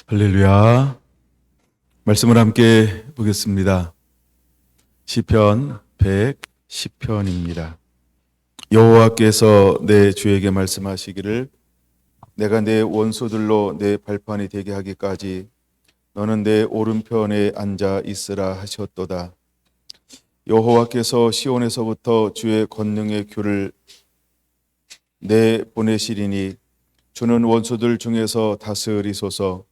할렐루야. 말씀을 함께 보겠습니다. 시편 110편입니다. 여호와께서 내 주에게 말씀하시기를 내가 내 원수들로 내 발판이 되게 하기까지 너는 내 오른편에 앉아 있으라 하셨도다. 여호와께서 시온에서부터 주의 권능의 규를 내 보내시리니 주는 원수들 중에서 다스리소서.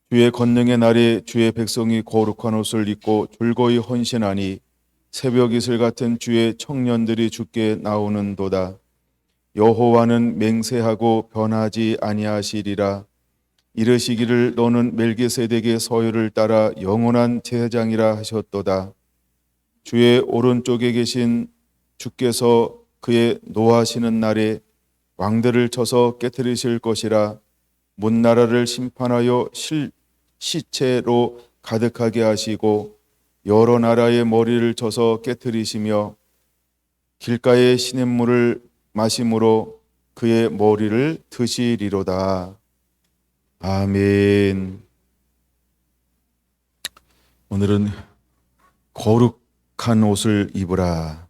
주의 권능의 날에 주의 백성이 거룩한 옷을 입고 줄거이 헌신하니 새벽 이슬 같은 주의 청년들이 주께 나오는도다. 여호와는 맹세하고 변하지 아니하시리라. 이르시기를 너는 멜기세덱의 서유를 따라 영원한 제사장이라 하셨도다. 주의 오른쪽에 계신 주께서 그의 노하시는 날에 왕들을 쳐서 깨뜨리실 것이라. 문나라를 심판하여 시체로 가득하게 하시고 여러 나라의 머리를 쳐서 깨뜨리시며 길가의 시냇물을 마심으로 그의 머리를 드시리로다. 아멘. 오늘은 거룩한 옷을 입으라.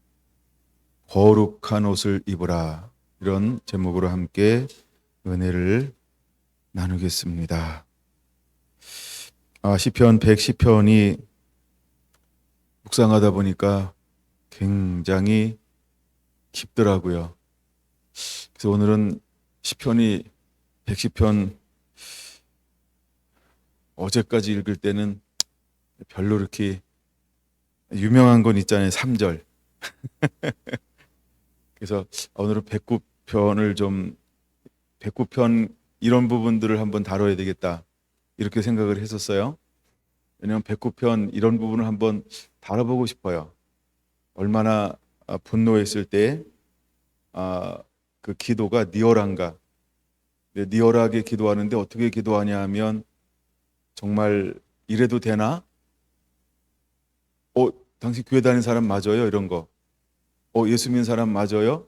거룩한 옷을 입으라. 이런 제목으로 함께 은혜를 나누겠습니다. 시편 110편이 묵상하다 보니까 굉장히 깊더라고요. 그래서 오늘은 시편이 110편 어제까지 읽을 때는 별로 이렇게 유명한 건 있잖아요. 3절. 그래서 오늘은 109편 이런 부분들을 한번 다뤄야 되겠다. 이렇게 생각을 했었어요. 왜냐하면 109편 이런 부분을 한번 다뤄보고 싶어요. 얼마나 분노했을 때 그 기도가 니얼한가. 니얼하게 기도하는데 어떻게 기도하냐 하면 정말 이래도 되나? 당신 교회 다니는 사람 맞아요? 이런 거. 예수 믿는 사람 맞아요?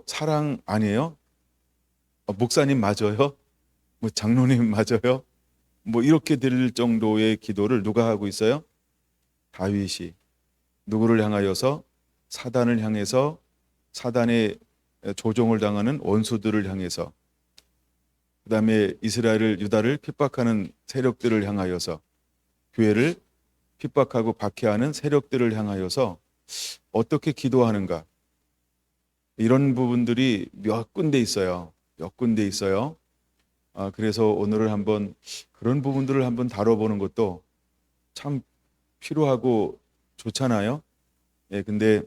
사랑 아니에요? 목사님 맞아요? 장로님 맞아요? 이렇게 될 정도의 기도를 누가 하고 있어요? 다윗이. 누구를 향하여서? 사단을 향해서, 사단의 조종을 당하는 원수들을 향해서, 그 다음에 이스라엘을, 유다를 핍박하는 세력들을 향하여서, 교회를 핍박하고 박해하는 세력들을 향하여서 어떻게 기도하는가? 이런 부분들이 몇 군데 있어요. 몇 군데 있어요. 그래서 오늘은 한번 그런 부분들을 한번 다뤄보는 것도 참 필요하고 좋잖아요. 예, 근데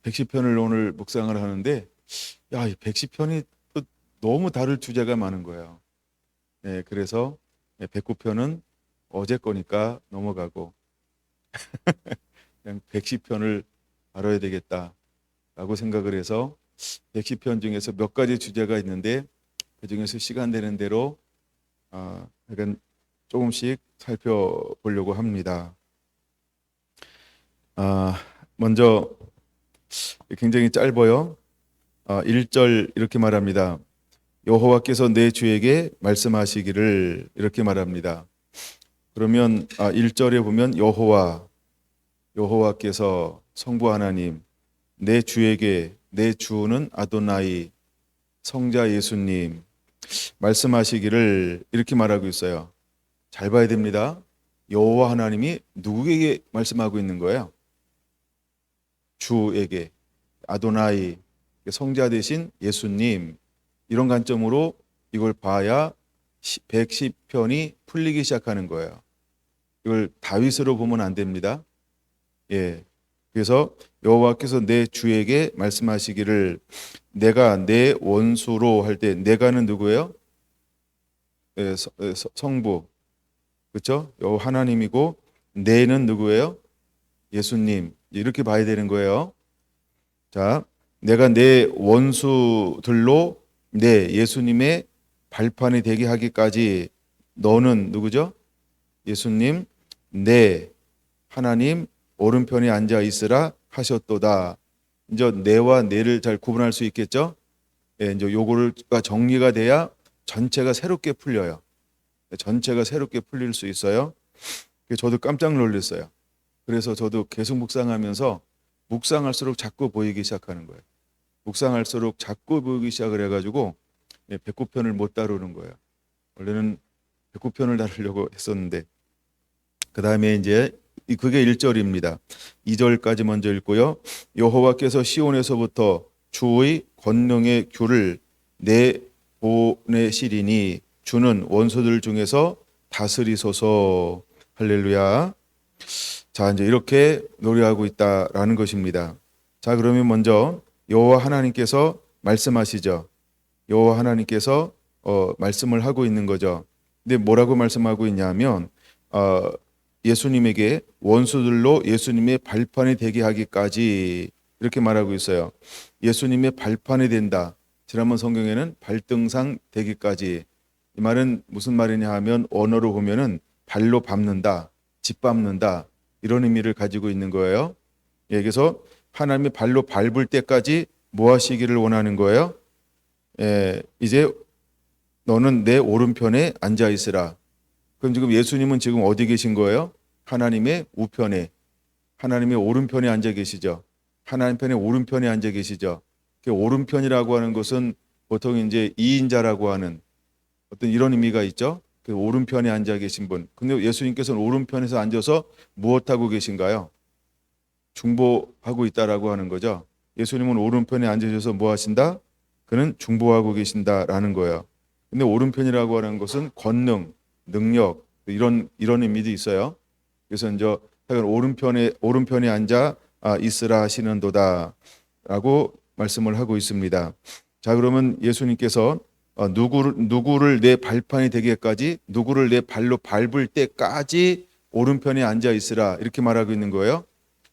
110편을 오늘 묵상을 하는데, 이 110편이 또 너무 다룰 주제가 많은 거예요. 예, 그래서 109편은 어제 거니까 넘어가고, 그냥 110편을 다뤄야 되겠다라고 생각을 해서 110편 중에서 몇 가지 주제가 있는데, 그 중에서 시간 되는 대로 약간 조금씩 살펴보려고 합니다. 먼저 굉장히 짧아요. 1절 이렇게 말합니다. 여호와께서 내 주에게 말씀하시기를, 이렇게 말합니다. 그러면 1절에 보면 여호와께서, 성부 하나님, 내 주에게, 내 주는 아도나이, 성자 예수님 말씀하시기를, 이렇게 말하고 있어요. 잘 봐야 됩니다. 여호와 하나님이 누구에게 말씀하고 있는 거예요? 주에게. 아도나이, 성자 되신 예수님. 이런 관점으로 이걸 봐야 110편이 풀리기 시작하는 거예요. 이걸 다윗으로 보면 안 됩니다. 예. 그래서 여호와께서 내 주에게 말씀하시기를, 내가 내 원수로 할 때, 내가는 누구예요? 예, 성부. 그렇죠? 여호와 하나님이고, 내는 누구예요? 예수님. 이렇게 봐야 되는 거예요. 자, 내가 내 원수들로 내 예수님의 발판이 되게 하기까지 너는 누구죠? 예수님, 내 하나님 오른편에 앉아 있으라 하셨도다. 이제 내와 내를 잘 구분할 수 있겠죠? 예, 이제 요거가 정리가 돼야 전체가 새롭게 풀려요. 전체가 새롭게 풀릴 수 있어요. 저도 깜짝 놀랐어요. 그래서 저도 계속 묵상하면서 묵상할수록 자꾸 보이기 시작하는 거예요. 묵상할수록 자꾸 보이기 시작을 해가지고 배꼽편을 못 다루는 거예요. 원래는 배꼽편을 다루려고 했었는데 그 다음에 이제 그게 1절입니다. 2절까지 먼저 읽고요. 여호와께서 시온에서부터 주의 권능의 규를 내보내시리니 주는 원수들 중에서 다스리소서. 할렐루야. 자, 이제 이렇게 노래하고 있다라는 것입니다. 자, 그러면 먼저 여호와 하나님께서 말씀하시죠. 여호와 하나님께서 말씀을 하고 있는 거죠. 근데 뭐라고 말씀하고 있냐면 예수님에게 원수들로 예수님의 발판이 되게 하기까지 이렇게 말하고 있어요. 예수님의 발판이 된다. 지난번 성경에는 발등상 되기까지. 이 말은 무슨 말이냐 하면 언어로 보면은 발로 밟는다, 짓밟는다 이런 의미를 가지고 있는 거예요. 예, 그래서 하나님이 발로 밟을 때까지 뭐 하시기를 원하는 거예요? 이제 너는 내 오른편에 앉아 있으라. 그럼 지금 예수님은 지금 어디 계신 거예요? 하나님의 우편에, 하나님의 오른편에 앉아 계시죠. 하나님 편의 오른편에 앉아 계시죠. 그 오른편이라고 하는 것은 보통 이제 이인자라고 하는 어떤 이런 의미가 있죠. 그 오른편에 앉아 계신 분. 근데 예수님께서는 오른편에서 앉아서 무엇하고 계신가요? 중보하고 있다라고 하는 거죠. 예수님은 오른편에 앉으셔서 뭐 하신다? 그는 중보하고 계신다라는 거예요. 근데 오른편이라고 하는 것은 권능, 능력 이런 의미도 있어요. 그래서 이제 오른편에 앉아 있으라 하시는도다라고 말씀을 하고 있습니다. 자, 그러면 예수님께서 누구를 내 발판이 되기까지, 누구를 내 발로 밟을 때까지 오른편에 앉아 있으라 이렇게 말하고 있는 거예요.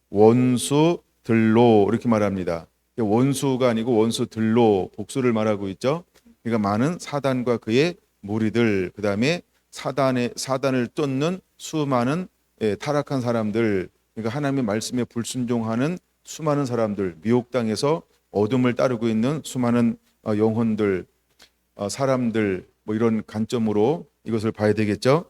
원수들로 이렇게 말합니다. 원수가 아니고 원수들로 복수를 말하고 있죠. 그러니까 많은 사단과 그의 무리들, 그 다음에 사단을 쫓는 수많은 타락한 사람들, 그러니까 하나님의 말씀에 불순종하는 수많은 사람들, 미혹당해서 어둠을 따르고 있는 수많은 영혼들, 사람들, 뭐 이런 관점으로 이것을 봐야 되겠죠.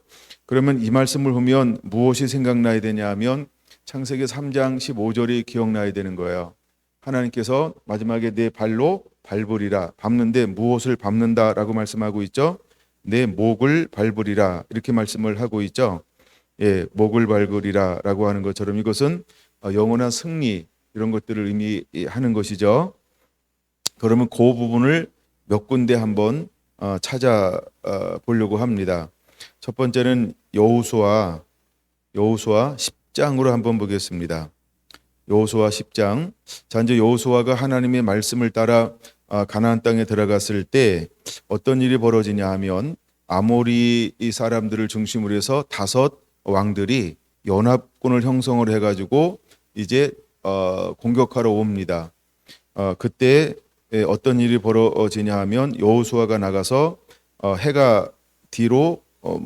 그러면 이 말씀을 보면 무엇이 생각나야 되냐 하면 창세기 3장 15절이 기억나야 되는 거예요. 하나님께서 마지막에 내 발로 밟으리라. 밟는데 무엇을 밟는다라고 말씀하고 있죠. 내 목을 밟으리라 이렇게 말씀을 하고 있죠. 예, 목을 밟으리라라고 하는 것처럼 이것은 영원한 승리 이런 것들을 의미하는 것이죠. 그러면 그 부분을 몇 군데 한번 찾아 보려고 합니다. 첫 번째는 여호수아 10장으로 한번 보겠습니다. 여호수아 10장. 자, 이제 여호수아가 하나님의 말씀을 따라 가나안 땅에 들어갔을 때 어떤 일이 벌어지냐 하면 아모리 사람들을 중심으로 해서 5 왕들이 연합군을 형성을 해가지고 이제 공격하러 옵니다. 그때 어떤 일이 벌어지냐 하면 여호수아가 나가서 해가 뒤로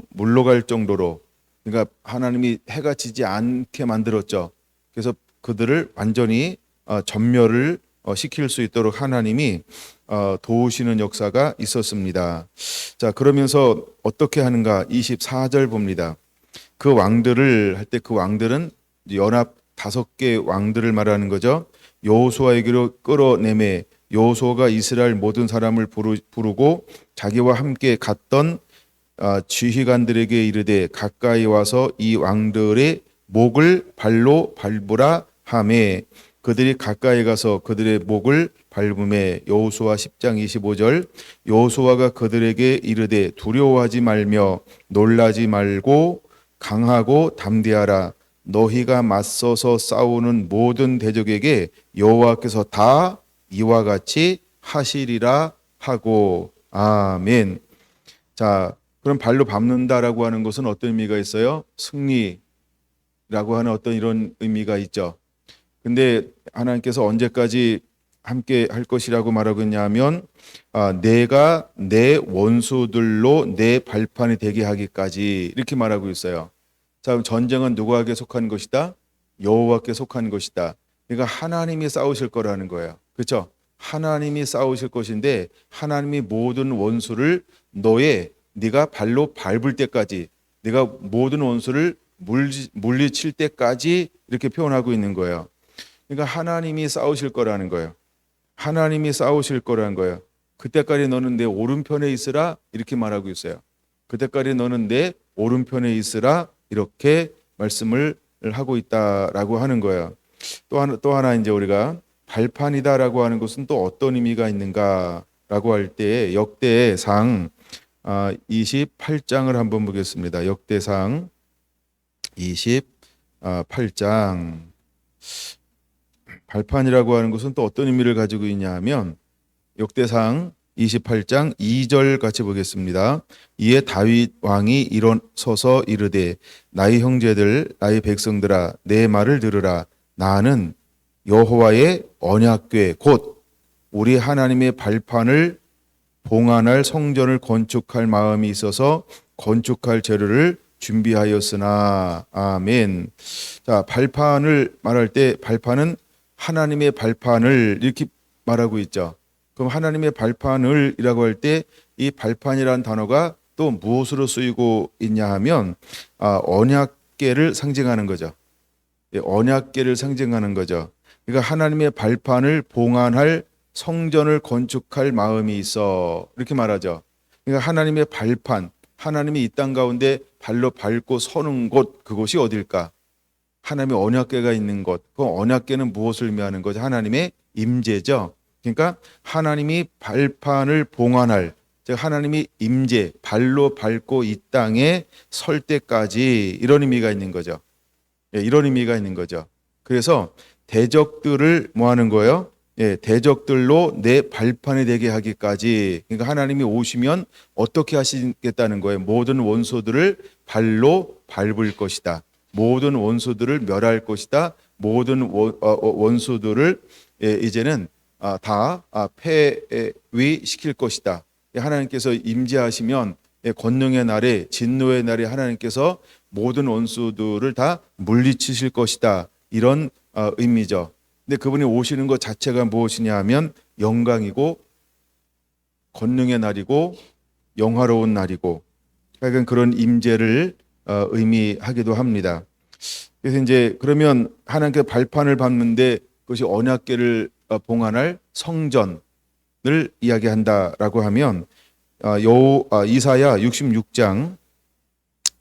물러갈 정도로, 그러니까 하나님이 해가 지지 않게 만들었죠. 그래서 그들을 완전히 전멸을 시킬 수 있도록 하나님이 도우시는 역사가 있었습니다. 자, 그러면서 어떻게 하는가? 24절 봅니다. 그 왕들을 할 때 그 왕들은 연합 5개 왕들을 말하는 거죠. 여호수아에게로 끌어내매 여호수아가 이스라엘 모든 사람을 부르고 자기와 함께 갔던 지휘관들에게 이르되 가까이 와서 이 왕들의 목을 발로 밟으라 하매 그들이 가까이 가서 그들의 목을 밟음에 여호수아 10장 25절 여호수아가 그들에게 이르되 두려워하지 말며 놀라지 말고 강하고 담대하라. 너희가 맞서서 싸우는 모든 대적에게 여호와께서 다 이와 같이 하시리라 하고. 아멘. 자, 그럼 발로 밟는다라고 하는 것은 어떤 의미가 있어요? 승리라고 하는 어떤 이런 의미가 있죠. 근데 하나님께서 언제까지 함께 할 것이라고 말하고 있냐면 내가 내 원수들로 내 발판이 되게 하기까지 이렇게 말하고 있어요. 자, 그럼 전쟁은 누구에게 속한 것이다? 여호와께 속한 것이다. 그러니까 하나님이 싸우실 거라는 거예요. 그렇죠? 하나님이 싸우실 것인데 하나님이 모든 원수를 너의 네가 발로 밟을 때까지, 네가 모든 원수를 물리칠 때까지 이렇게 표현하고 있는 거예요. 그러니까 하나님이 싸우실 거라는 거예요. 하나님이 싸우실 거라는 거예요. 그때까지 너는 내 오른편에 있으라 이렇게 말하고 있어요. 그때까지 너는 내 오른편에 있으라 이렇게 말씀을 하고 있다라고 하는 거예요. 또 하나 이제 우리가 발판이다라고 하는 것은 또 어떤 의미가 있는가라고 할 때 역대상 28장을 한번 보겠습니다. 역대상 28장 발판이라고 하는 것은 또 어떤 의미를 가지고 있냐 하면 역대상 28장 2절 같이 보겠습니다. 이에 다윗 왕이 일어서서 이르되 나의 형제들 나의 백성들아 내 말을 들으라. 나는 여호와의 언약궤 곧 우리 하나님의 발판을 봉안할 성전을 건축할 마음이 있어서 건축할 재료를 준비하였으나. 아멘. 자, 발판을 말할 때 발판은 하나님의 발판을 이렇게 말하고 있죠. 그럼 하나님의 발판을이라고 할 때 이 발판이라는 단어가 또 무엇으로 쓰이고 있냐 하면 언약궤를 상징하는 거죠. 언약궤를 상징하는 거죠. 그러니까 하나님의 발판을 봉안할 성전을 건축할 마음이 있어 이렇게 말하죠. 그러니까 하나님의 발판, 하나님이 이 땅 가운데 발로 밟고 서는 곳, 그곳이 어딜까? 하나님의 언약궤가 있는 곳. 그 언약궤는 무엇을 의미하는 거죠? 하나님의 임재죠. 그러니까 하나님이 발판을 봉안할, 즉 하나님이 임재, 발로 밟고 이 땅에 설 때까지 이런 의미가 있는 거죠. 이런 의미가 있는 거죠. 그래서 대적들을 뭐 하는 거예요? 대적들로 내 발판이 되게 하기까지. 그러니까 하나님이 오시면 어떻게 하시겠다는 거예요? 모든 원수들을 발로 밟을 것이다. 모든 원수들을 멸할 것이다. 모든 원수들을 이제는 다 폐위시킬 것이다. 하나님께서 임재하시면 권능의 날에, 진노의 날에 하나님께서 모든 원수들을 다 물리치실 것이다. 이런 의미죠. 근데 그분이 오시는 것 자체가 무엇이냐 하면 영광이고 권능의 날이고 영화로운 날이고, 그러니까 그런 임재를 의미하기도 합니다. 그래서 이제 그러면 하나님께 발판을 밟는데 그것이 언약궤를 봉안할 성전을 이야기한다라고 하면 이사야 66장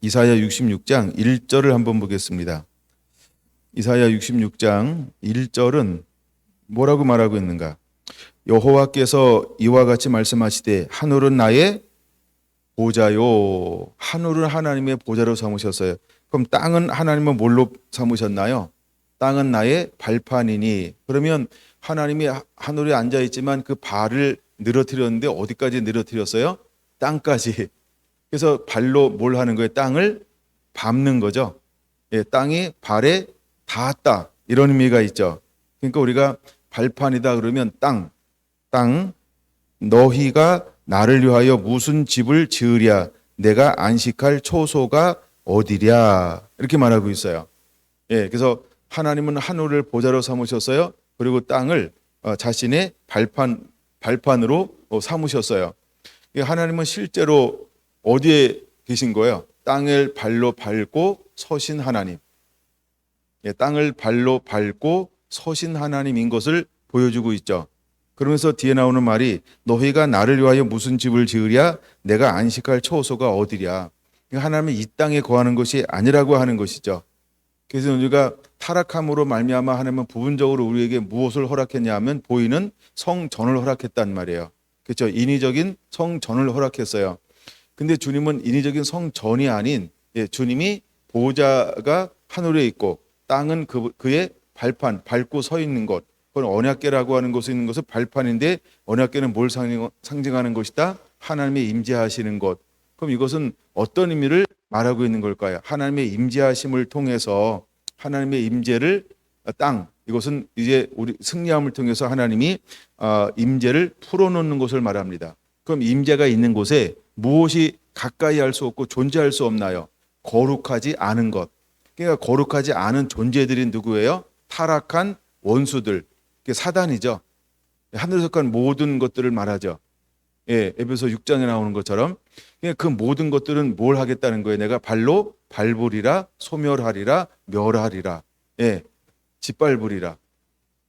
1절을 한번 보겠습니다. 이사야 66장 1절은 뭐라고 말하고 있는가? 여호와께서 이와 같이 말씀하시되 하늘은 나의 보좌요. 하늘은 하나님의 보좌로 삼으셨어요. 그럼 땅은 하나님은 뭘로 삼으셨나요? 땅은 나의 발판이니. 그러면 하나님이 하늘에 앉아 있지만 그 발을 늘어뜨렸는데 어디까지 늘어뜨렸어요? 땅까지. 그래서 발로 뭘 하는 거예요? 땅을 밟는 거죠. 땅이 발에 닿았다. 이런 의미가 있죠. 그러니까 우리가 발판이다 그러면 땅, 너희가 나를 위하여 무슨 집을 지으랴? 내가 안식할 초소가 어디랴? 이렇게 말하고 있어요. 그래서 하나님은 하늘을 보좌로 삼으셨어요. 그리고 땅을 자신의 발판으로 삼으셨어요. 하나님은 실제로 어디에 계신 거예요? 땅을 발로 밟고 서신 하나님. 땅을 발로 밟고 서신 하나님인 것을 보여주고 있죠. 그러면서 뒤에 나오는 말이 너희가 나를 위하여 무슨 집을 지으랴? 내가 안식할 처소가 어디랴? 하나님은 이 땅에 거하는 것이 아니라고 하는 것이죠. 그래서 우리가 타락함으로 말미암아 하나님은 부분적으로 우리에게 무엇을 허락했냐 하면 보이는 성전을 허락했단 말이에요. 그렇죠? 인위적인 성전을 허락했어요. 근데 주님은 인위적인 성전이 아닌 주님이 보좌가 하늘에 있고 땅은 그의 발판, 밟고 서 있는 것, 그건 언약궤라고 하는 것이 있는 것은 발판인데 언약궤는 뭘 상징하는 것이다? 하나님의 임재하시는 것. 그럼 이것은 어떤 의미를 말하고 있는 걸까요? 하나님의 임재하심을 통해서 하나님의 임재를 이것은 이제 우리 승리함을 통해서 하나님이 임재를 풀어놓는 것을 말합니다. 그럼 임재가 있는 곳에 무엇이 가까이 할 수 없고 존재할 수 없나요? 거룩하지 않은 것. 그러니까 거룩하지 않은 존재들이 누구예요? 타락한 원수들. 그게 사단이죠. 하늘에 속한 모든 것들을 말하죠. 예, 에베소 6장에 나오는 것처럼 그 모든 것들은 뭘 하겠다는 거예요. 내가 발로 밟으리라, 소멸하리라, 멸하리라, 예, 짓밟으리라.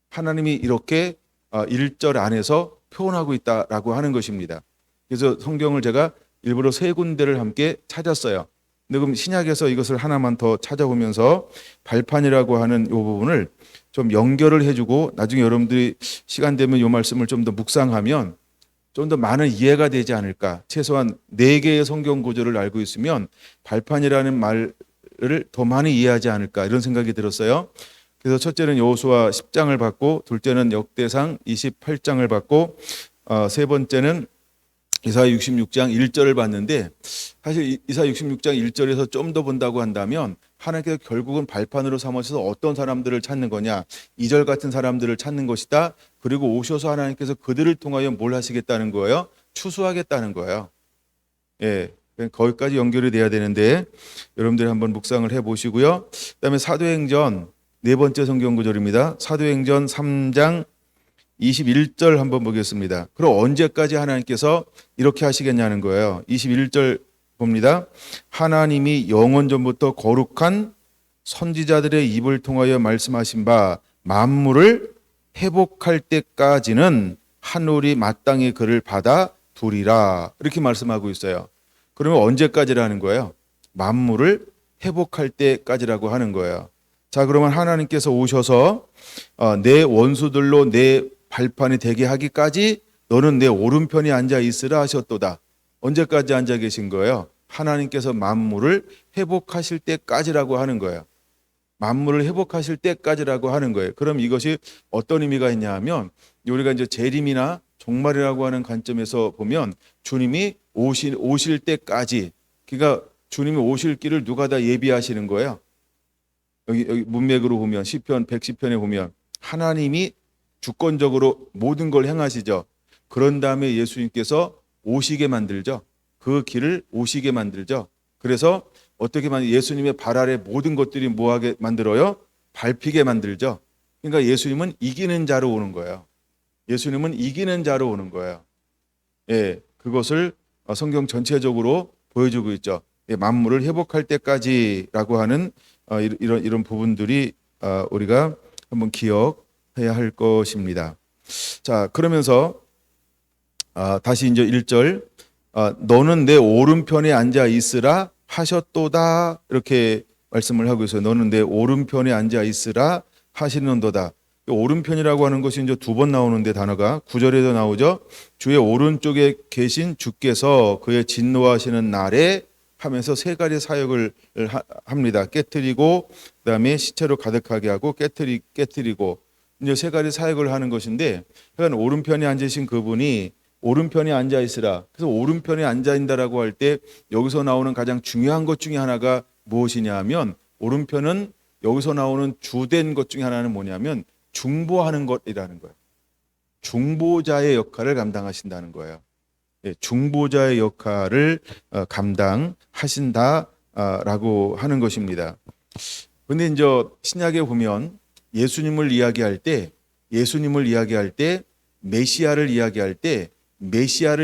하나님이 이렇게 1절 안에서 표현하고 있다라고 하는 것입니다. 그래서 성경을 제가 일부러 세 군데를 함께 찾았어요. 근데 그럼 신약에서 이것을 하나만 더 찾아보면서 발판이라고 하는 이 부분을 좀 연결을 해주고 나중에 여러분들이 시간 되면 이 말씀을 좀 더 묵상하면 좀 더 많은 이해가 되지 않을까. 최소한 4개의 성경 구절을 알고 있으면 발판이라는 말을 더 많이 이해하지 않을까 이런 생각이 들었어요. 그래서 첫째는 여호수아 10장을 받고, 둘째는 역대상 28장을 받고, 세 번째는 이사야 66장 1절을 봤는데, 사실 이사야 66장 1절에서 좀 더 본다고 한다면 하나님께서 결국은 발판으로 삼으셔서 어떤 사람들을 찾는 거냐, 2절 같은 사람들을 찾는 것이다. 그리고 오셔서 하나님께서 그들을 통하여 뭘 하시겠다는 거예요? 추수하겠다는 거예요. 예, 거기까지 연결이 돼야 되는데 여러분들이 한번 묵상을 해보시고요. 그다음에 사도행전 네 번째 성경 구절입니다. 사도행전 3장 21절 한번 보겠습니다. 그럼 언제까지 하나님께서 이렇게 하시겠냐는 거예요. 21절 봅니다. 하나님이 영원 전부터 거룩한 선지자들의 입을 통하여 말씀하신 바 만물을 회복할 때까지는 하늘이 마땅히 그를 받아 두리라. 이렇게 말씀하고 있어요. 그러면 언제까지라는 거예요? 만물을 회복할 때까지라고 하는 거예요. 자, 그러면 하나님께서 오셔서 내 원수들로 내 발판이 되게 하기까지 너는 내 오른편에 앉아 있으라 하셨도다. 언제까지 앉아 계신 거예요? 하나님께서 만물을 회복하실 때까지라고 하는 거예요. 만물을 회복하실 때까지라고 하는 거예요. 그럼 이것이 어떤 의미가 있냐 하면 우리가 이제 재림이나 종말이라고 하는 관점에서 보면 주님이 오실 때까지, 그러니까 주님이 오실 길을 누가 다 예비하시는 거예요. 여기 문맥으로 보면 시편 110편에 보면 하나님이 주권적으로 모든 걸 행하시죠. 그런 다음에 예수님께서 오시게 만들죠. 그 길을 오시게 만들죠. 그래서 어떻게 예수님의 발 아래 모든 것들이 뭐하게 만들어요? 밟히게 만들죠. 그러니까 예수님은 이기는 자로 오는 거예요. 예수님은 이기는 자로 오는 거예요. 예, 그것을 성경 전체적으로 보여주고 있죠. 예, 만물을 회복할 때까지라고 하는 이런 부분들이 우리가 한번 기억해야 할 것입니다. 자, 그러면서 다시 이제 1절 너는 내 오른편에 앉아 있으라 하셨도다 이렇게 말씀을 하고 있어요. 너는 내 오른편에 앉아 있으라 하시는도다. 오른편이라고 하는 것이 이제 2번 나오는데 단어가 9절에도 나오죠. 주의 오른쪽에 계신 주께서 그의 진노하시는 날에 하면서 3가지 사역을 합니다. 깨트리고 그다음에 시체로 가득하게 하고 깨트리고 이제 3가지 사역을 하는 것인데, 그러니까 오른편에 앉으신 그분이 오른편에 앉아 있으라. 그래서 오른편에 앉아 있다라고 할 때 여기서 나오는 가장 중요한 것 중에 하나가 무엇이냐 하면, 오른편은 여기서 나오는 주된 것 중에 하나는 뭐냐면 중보하는 것이라는 거예요. 중보자의 역할을 감당하신다는 거예요. 예, 중보자의 역할을 감당하신다라고 하는 것입니다. 근데 이제 신약에 보면 예수님을 이야기할 때 메시아를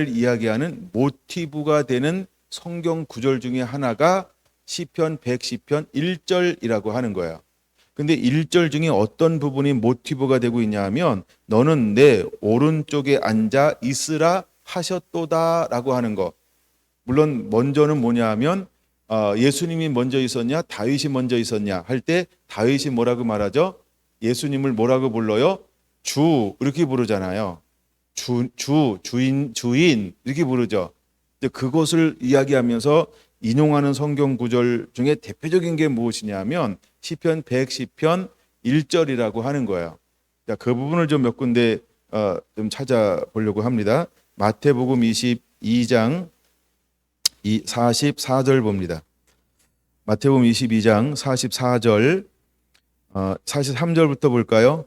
이야기하는 모티브가 되는 성경 구절 중에 하나가 시편 110편 1절이라고 하는 거예요. 근데 1절 중에 어떤 부분이 모티브가 되고 있냐 하면 너는 내 오른쪽에 앉아 있으라 하셨도다라고 하는 거. 물론 먼저는 뭐냐 하면 예수님이 먼저 있었냐 다윗이 먼저 있었냐 할 때 다윗이 뭐라고 말하죠? 예수님을 뭐라고 불러요? 주 이렇게 부르잖아요. 주인 이렇게 부르죠. 그것을 이야기하면서 인용하는 성경 구절 중에 대표적인 게 무엇이냐면 시편 110편 1절이라고 하는 거예요. 자, 그 부분을 좀 몇 군데 좀 찾아보려고 합니다. 마태복음 22장 44절 봅니다. 마태복음 22장 44절 43절부터 볼까요?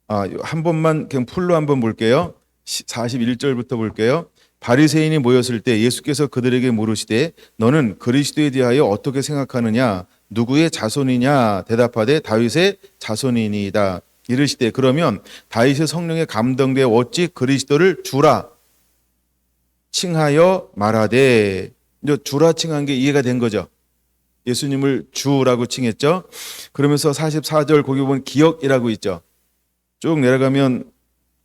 한 번만 그냥 풀로 한번 볼게요. 41절부터 볼게요. 바리새인이 모였을 때 예수께서 그들에게 물으시되 너는 그리스도에 대하여 어떻게 생각하느냐? 누구의 자손이냐? 대답하되 다윗의 자손이니이다. 이르시되 그러면 다윗의 성령에 감동되어 어찌 그리스도를 주라? 칭하여 말하되, 이제 주라 칭한 게 이해가 된 거죠. 예수님을 주라고 칭했죠. 그러면서 44절 거기 보면 기억이라고 있죠. 쭉 내려가면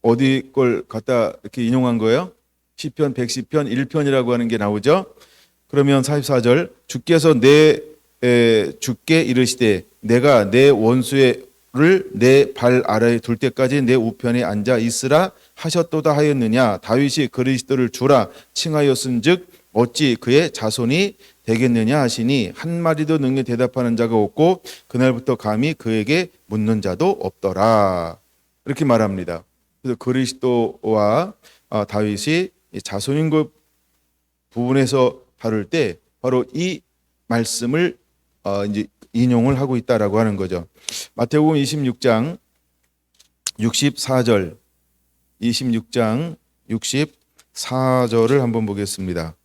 어디 걸 갖다 이렇게 인용한 거예요? 시편 110편 1편이라고 하는 게 나오죠. 그러면 44절 주께서 주께 이르시되 내가 내 원수를 내 발 아래에 둘 때까지 내 우편에 앉아 있으라 하셨도다 하였느냐. 다윗이 그리스도를 주라 칭하였은즉 어찌 그의 자손이 되겠느냐 하시니 한 마디도 능히 대답하는 자가 없고 그날부터 감히 그에게 묻는 자도 없더라. 이렇게 말합니다. 그래서 그리스도와 다윗이 자손인 것 부분에서 다룰 때 바로 이 말씀을 이제 인용을 하고 있다라고 하는 거죠. 마태복음 26장 64절, 26장 64절을 한번 보겠습니다.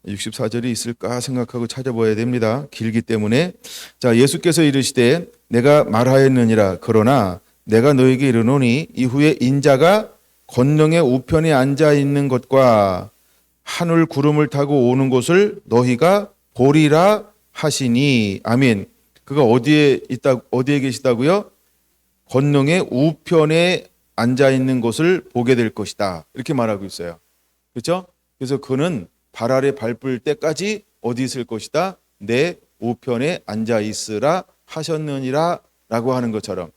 64절이 있을까 생각하고 찾아봐야 됩니다. 길기 때문에. 자, 예수께서 이르시되 내가 말하였느니라. 그러나 내가 너에게 이르노니 이후에 인자가 권능의 우편에 앉아 있는 것과 하늘 구름을 타고 오는 곳을 너희가 보리라 하시니. 아멘. 그가 어디에 계시다고요? 권능의 우편에 앉아 있는 곳을 보게 될 것이다. 이렇게 말하고 있어요. 그렇죠? 그래서 그는 발 아래 밟을 때까지 어디 있을 것이다? 내 우편에 앉아 있으라 하셨느니라 라고 하는 것처럼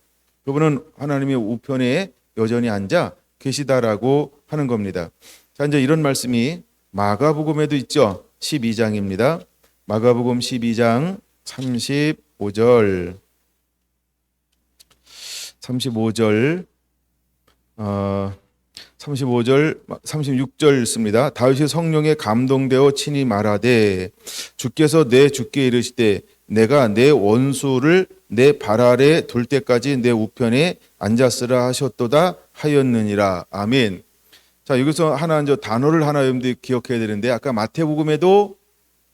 그분은 하나님의 우편에 여전히 앉아 계시다라고 하는 겁니다. 자, 이제 이런 말씀이 마가복음에도 있죠. 12장입니다. 마가복음 12장 35절 36절 있습니다. 다윗이 성령에 감동되어 친히 말하되 주께서 내 주께 이르시되 내가 내 원수를 내 발 아래 둘 때까지 내 우편에 앉았으라 하셨도다 하였느니라. 아멘. 자, 여기서 하나 이제 단어를 하나 여러분들이 기억해야 되는데 아까 마태복음에도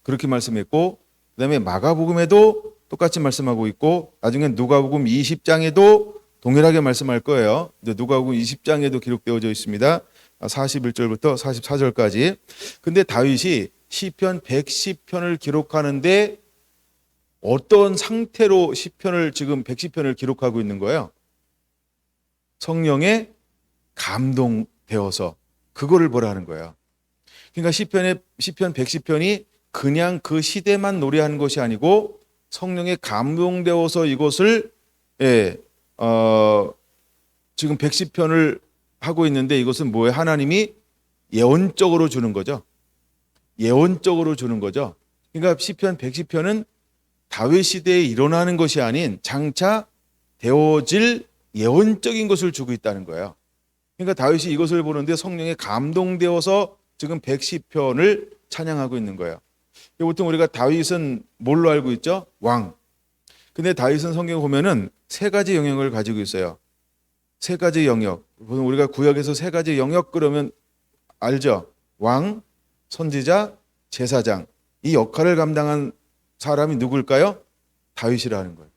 그렇게 말씀했고 그다음에 마가복음에도 똑같이 말씀하고 있고 나중에 누가복음 20장에도 동일하게 말씀할 거예요. 누가복음 20장에도 기록되어져 있습니다. 41절부터 44절까지. 근데 다윗이 시편 110편을 기록하는데 어떤 상태로 시편을 지금 110편을 기록하고 있는 거예요? 성령에 감동되어서 그거를 보라는 거예요. 그러니까 시편 110편이 그냥 그 시대만 노래하는 것이 아니고 성령에 감동되어서 이것을 지금 110편을 하고 있는데 이것은 뭐예요? 하나님이 예언적으로 주는 거죠. 예언적으로 주는 거죠. 그러니까 시편 110편은 다윗 시대에 일어나는 것이 아닌 장차 되어질 예언적인 것을 주고 있다는 거예요. 그러니까 다윗이 이것을 보는데 성령에 감동되어서 지금 110편을 찬양하고 있는 거예요. 보통 우리가 다윗은 뭘로 알고 있죠? 왕. 근데 다윗은 성경에 보면은 세 가지 영역을 가지고 있어요. 세 가지 영역. 우리가 구약에서 세 가지 영역 그러면 알죠? 왕, 선지자, 제사장. 이 역할을 감당한 사람이 누굴까요? 다윗이라는 거예요.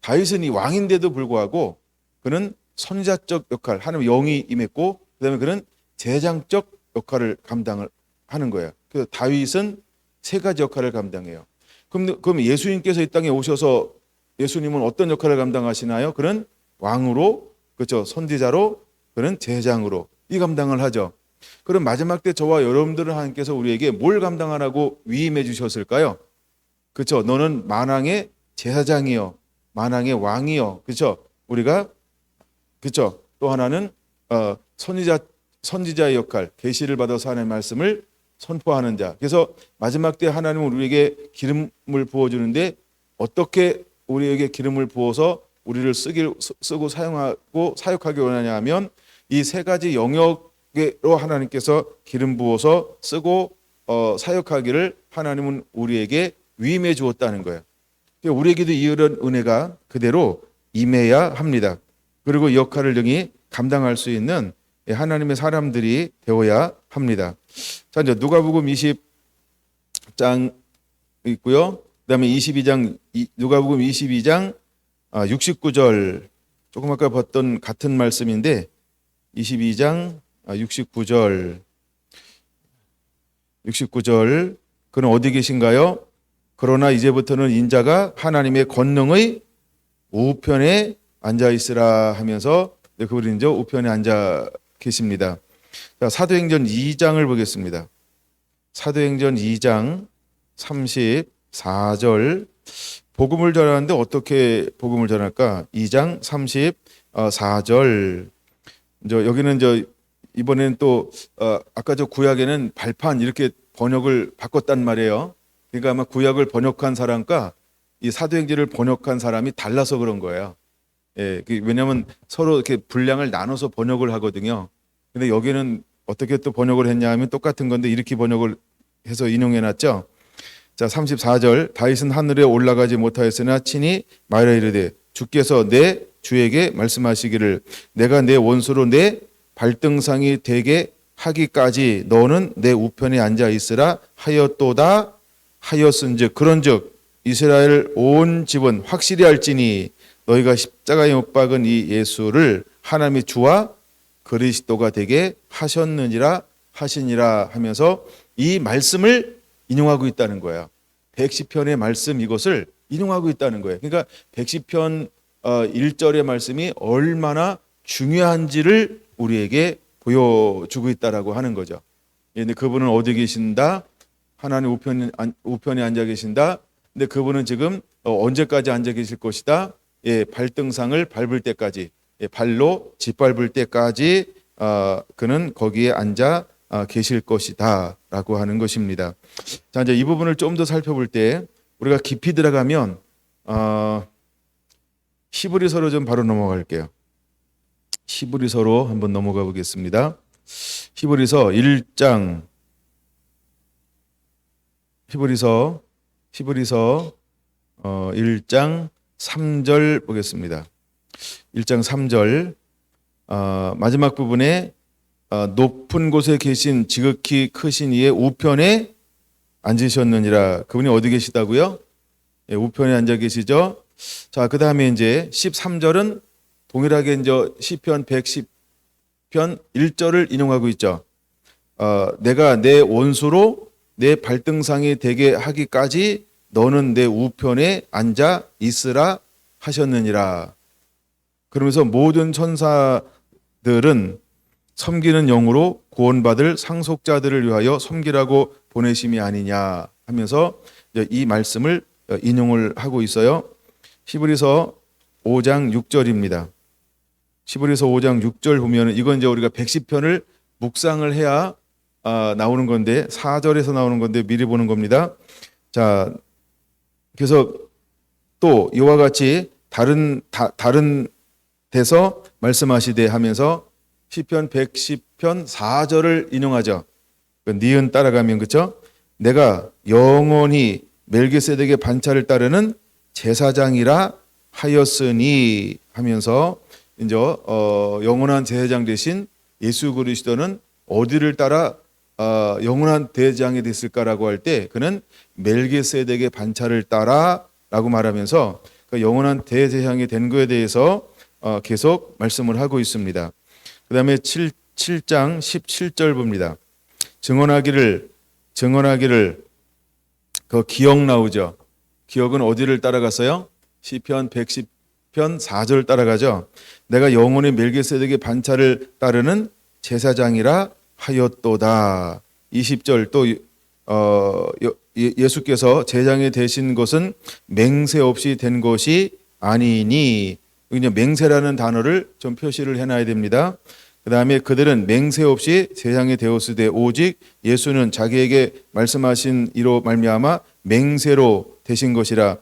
다윗은 이 왕인데도 불구하고 그는 선지자적 역할, 하나님의 영이 임했고 그다음에 그는 제사장적 역할을 감당을 하는 거예요. 그래서 다윗은 세 가지 역할을 감당해요. 그럼 예수님께서 이 땅에 오셔서 예수님은 어떤 역할을 감당하시나요? 그는 왕으로, 그렇죠? 선지자로, 그는 제사장으로 이 감당을 하죠. 그럼 마지막 때 저와 여러분들은 하나님께서 우리에게 뭘 감당하라고 위임해 주셨을까요? 그렇죠? 너는 만왕의 제사장이요, 만왕의 왕이요, 그렇죠? 우리가 그렇죠? 또 하나는 선지자의 역할, 계시를 받아서 하나님의 말씀을 선포하는 자. 그래서 마지막 때 하나님은 우리에게 기름을 부어주는데 어떻게 우리에게 기름을 부어서 우리를 쓰고 사용하고 사역하기 원하냐 하면 이 세 가지 영역으로 하나님께서 기름 부어서 쓰고 사역하기를 하나님은 우리에게 위임해 주었다는 거예요. 우리에게도 이런 은혜가 그대로 임해야 합니다. 그리고 이 역할을 능히 감당할 수 있는 하나님의 사람들이 되어야 합니다. 자, 이제 누가복음 20장 있고요. 그다음에 22장 누가복음 22장 69절 조금 아까 봤던 같은 말씀인데 22장 69절 69절 그는 어디 계신가요? 그러나 이제부터는 인자가 하나님의 권능의 우편에 앉아 있으라 하면서 그분이 이제 우편에 앉아 계십니다. 자, 사도행전 2장을 보겠습니다. 사도행전 2장 34절 복음을 전하는데 어떻게 복음을 전할까? 2장 34절 여기는 이번에는 또 아까 저 구약에는 발판 이렇게 번역을 바꿨단 말이에요. 그러니까 아마 구약을 번역한 사람과 이 사도행전을 번역한 사람이 달라서 그런 거예요. 예, 왜냐하면 서로 이렇게 분량을 나눠서 번역을 하거든요. 근데 여기는 어떻게 또 번역을 했냐 하면 똑같은 건데 이렇게 번역을 해서 인용해 놨죠. 자, 34절 다윗은 하늘에 올라가지 못하였으나 친히 말하여 이르되 주께서 내 주에게 말씀하시기를 내가 내 원수로 내 발등상이 되게 하기까지 너는 내 우편에 앉아 있으라 하였도다 하였은즉 그런즉 이스라엘 온 집은 확실히 알지니 너희가 십자가에 못 박은 이 예수를 하나님의 주와 그리스도가 되게 하셨느니라 하시니라 하면서 이 말씀을 인용하고 있다는 거예요. 110편의 말씀 이것을 인용하고 있다는 거예요. 그러니까 110편 1절의 말씀이 얼마나 중요한지를 우리에게 보여주고 있다라고 하는 거죠. 근데 그분은 어디 계신다? 하나님 우편에 앉아 계신다. 근데 그분은 지금 언제까지 앉아 계실 것이다? 예, 발등상을 밟을 때까지, 예, 발로 짓밟을 때까지 그는 거기에 앉아 계실 것이다라고 하는 것입니다. 자, 이제 이 부분을 좀 더 살펴볼 때 우리가 깊이 들어가면 히브리서로 좀 바로 넘어갈게요. 히브리서로 한번 넘어가 보겠습니다. 히브리서 1장 히브리서 1장 3절 보겠습니다. 1장 3절 마지막 부분에 높은 곳에 계신 지극히 크신 이의 우편에 앉으셨느니라. 그분이 어디 계시다고요? 예, 우편에 앉아 계시죠. 자, 그 다음에 이제 13절은 동일하게 이제 시편 110편 1절을 인용하고 있죠. 내가 내 원수로 내 발등상이 되게 하기까지 너는 내 우편에 앉아 있으라 하셨느니라. 그러면서 모든 천사들은 섬기는 영으로 구원받을 상속자들을 위하여 섬기라고 보내심이 아니냐 하면서 이 말씀을 인용을 하고 있어요. 히브리서 5장 6절입니다. 히브리서 5장 6절 보면 이건 이제 우리가 110편을 묵상을 해야 나오는 건데 4절에서 나오는 건데 미리 보는 겁니다. 자, 그래서 또 이와 같이 다른 데서 말씀하시되 하면서 시편 110편 4절을 인용하죠. 니은 따라가면 그렇죠? 내가 영원히 멜기세덱의 반차를 따르는 제사장이라 하였으니 하면서 이제 영원한 제사장 대신 예수 그리스도는 어디를 따라 영원한 대제장이 됐을까라고 할 때 그는 멜기세덱의 반차를 따라라고 말하면서 그 영원한 대제사장이 된 것에 대해서 계속 말씀을 하고 있습니다. 그 다음에 7장 17절 봅니다. 증언하기를 그 기억 나오죠. 기억은 어디를 따라갔어요? 시편 110편 4절 따라가죠. 내가 영원히 멜기세덱의 반차를 따르는 제사장이라 하였도다. 20절 또 예수께서 제장이 되신 것은 맹세 없이 된 것이 아니니 그냥 맹세라는 단어를 좀 표시를 해놔야 됩니다. 그 다음에 그들은 맹세 없이 제장이 되었으되 오직 예수는 자기에게 말씀하신 이로 말미암아 맹세로 되신 것이라.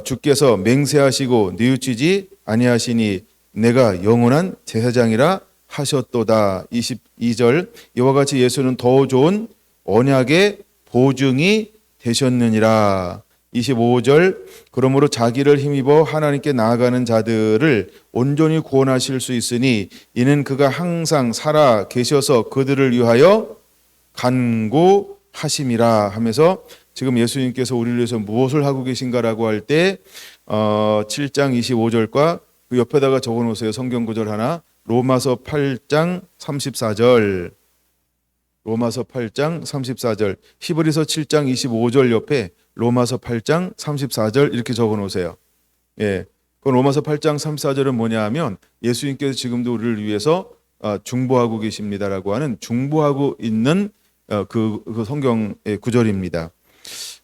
주께서 맹세하시고 뉘우치지 아니하시니 내가 영원한 제사장이라 하셨도다. 22절 이와 같이 예수는 더 좋은 언약의 보증이 되셨느니라. 25절 그러므로 자기를 힘입어 하나님께 나아가는 자들을 온전히 구원하실 수 있으니 이는 그가 항상 살아 계셔서 그들을 위하여 간구하심이라 하면서 지금 예수님께서 우리를 위해서 무엇을 하고 계신가라고 할 때 7장 25절과 그 옆에다가 적어놓으세요. 성경 구절 하나. 로마서 8장 34절. 로마서 8장 34절, 히브리서 7장 25절 옆에 로마서 8장 34절 이렇게 적어 놓으세요. 예. 그 로마서 8장 34절은 뭐냐 하면 예수님께서 지금도 우리를 위해서 중보하고 계십니다라고 하는 중보하고 있는 그 성경의 구절입니다.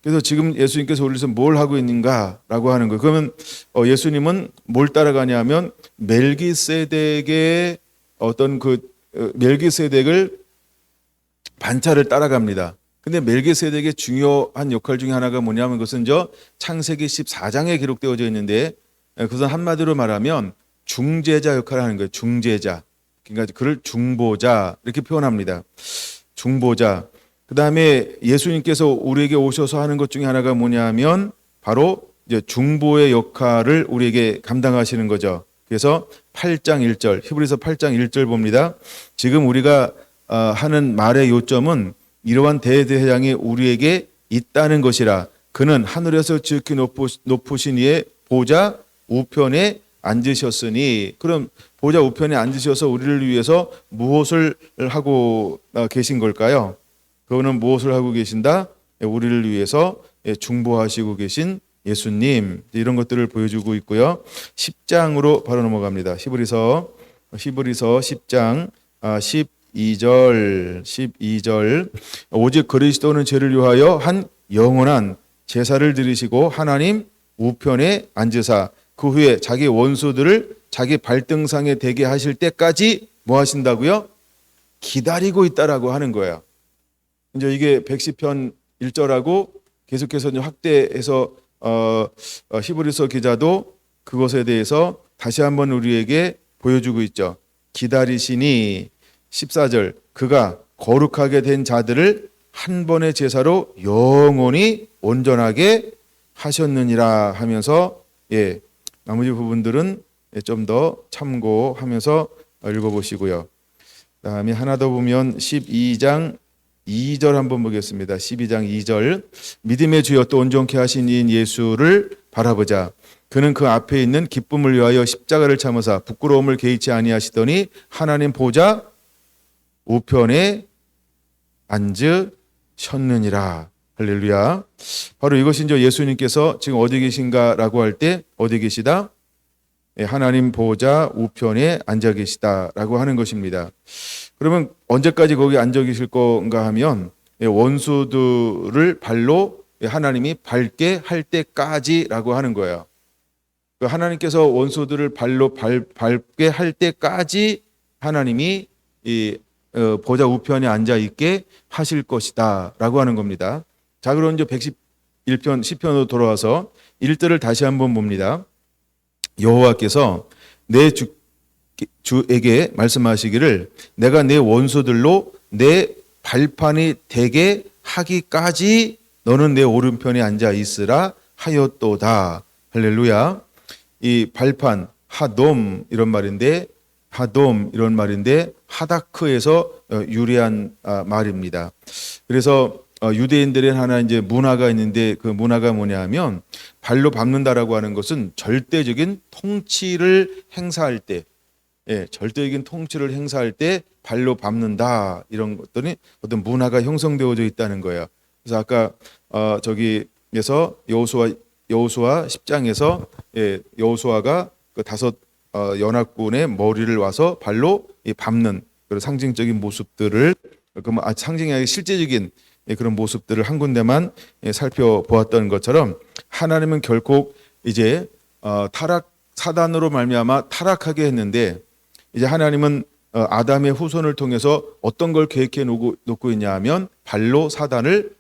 그래서 지금 예수님께서 우리를 위해서 뭘 하고 있는가라고 하는 거예요. 그러면 예수님은 뭘 따라가냐면 멜기세덱의 어떤 멜기세덱을 반차를 따라갑니다. 근데 멜기세덱의 중요한 역할 중에 하나가 뭐냐면 그것은 창세기 14장에 기록되어져 있는데 그것은 한마디로 말하면 중재자 역할을 하는 거예요. 중재자. 그러니까 그를 중보자 이렇게 표현합니다. 중보자. 그 다음에 예수님께서 우리에게 오셔서 하는 것 중에 하나가 뭐냐면 바로 이제 중보의 역할을 우리에게 감당하시는 거죠. 그래서 8장 1절, 히브리서 8장 1절 봅니다. 지금 우리가 하는 말의 요점은 이러한 대제사장이 우리에게 있다는 것이라. 그는 하늘에서 지극히 높으신 이의 보좌 우편에 앉으셨으니. 그럼 보좌 우편에 앉으셔서 우리를 위해서 무엇을 하고 계신 걸까요? 그거는 무엇을 하고 계신다? 우리를 위해서 중보하시고 계신 예수님, 이런 것들을 보여주고 있고요. 10장으로 바로 넘어갑니다. 히브리서 10장 12절 오직 그리스도는 죄를 위하여 한 영원한 제사를 드리시고 하나님 우편에 앉으사 그 후에 자기 원수들을 자기 발등상에 대게 하실 때까지 뭐 하신다고요? 기다리고 있다라고 하는 거예요. 이제 이게 110편 1절하고 계속해서 확대해서 히브리서 기자도 그것에 대해서 다시 한번 우리에게 보여주고 있죠. 기다리시니 14절 그가 거룩하게 된 자들을 한 번의 제사로 영원히 온전하게 하셨느니라 하면서 나머지 부분들은 좀 더 참고하면서 읽어보시고요. 다음에 하나 더 보면 12장 2절 한번 보겠습니다. 12장 2절 믿음의 주여 또 온전케 하신 이인 예수를 바라보자. 그는 그 앞에 있는 기쁨을 위하여 십자가를 참으사 부끄러움을 개의치 아니하시더니 하나님 보좌 우편에 앉으셨느니라. 할렐루야. 바로 이것이 이제 예수님께서 지금 어디 계신가라고 할 때 어디 계시다? 하나님 보좌 우편에 앉아 계시다라고 하는 것입니다. 그러면 언제까지 거기 앉아 계실 건가 하면 원수들을 발로 하나님이 밟게 할 때까지라고 하는 거예요. 하나님께서 원수들을 발로 밟게 할 때까지 하나님이 이 보좌 우편에 앉아 있게 하실 것이다라고 하는 겁니다. 자, 그럼 이제 111편 10편으로 돌아와서 1절을 다시 한번 봅니다. 여호와께서 내 주에게 말씀하시기를 내가 내 원수들로 내 발판이 되게 하기까지 너는 내 오른편에 앉아 있으라 하였도다. 할렐루야. 이 발판 하돔 이런 말인데 하다크에서 유래한 말입니다. 그래서 유대인들의 하나 이제 문화가 있는데 그 문화가 뭐냐하면 발로 밟는다라고 하는 것은 절대적인 통치를 행사할 때, 절대적인 통치를 행사할 때 발로 밟는다 이런 것들이 어떤 문화가 형성되어져 있다는 거예요. 그래서 아까 저기에서 여호수아 10장에서 여호수아가 그 다섯 연합군의 머리를 와서 발로 밟는 그런 상징적인 모습들을 상징이 아니라 실제적인 그런 모습들을 한 군데만 살펴보았던 것처럼 하나님은 결국 이제 사단으로 말미암아 타락하게 했는데 이제 하나님은 아담의 후손을 통해서 어떤 걸 계획해 놓고 있냐 하면 발로 사단을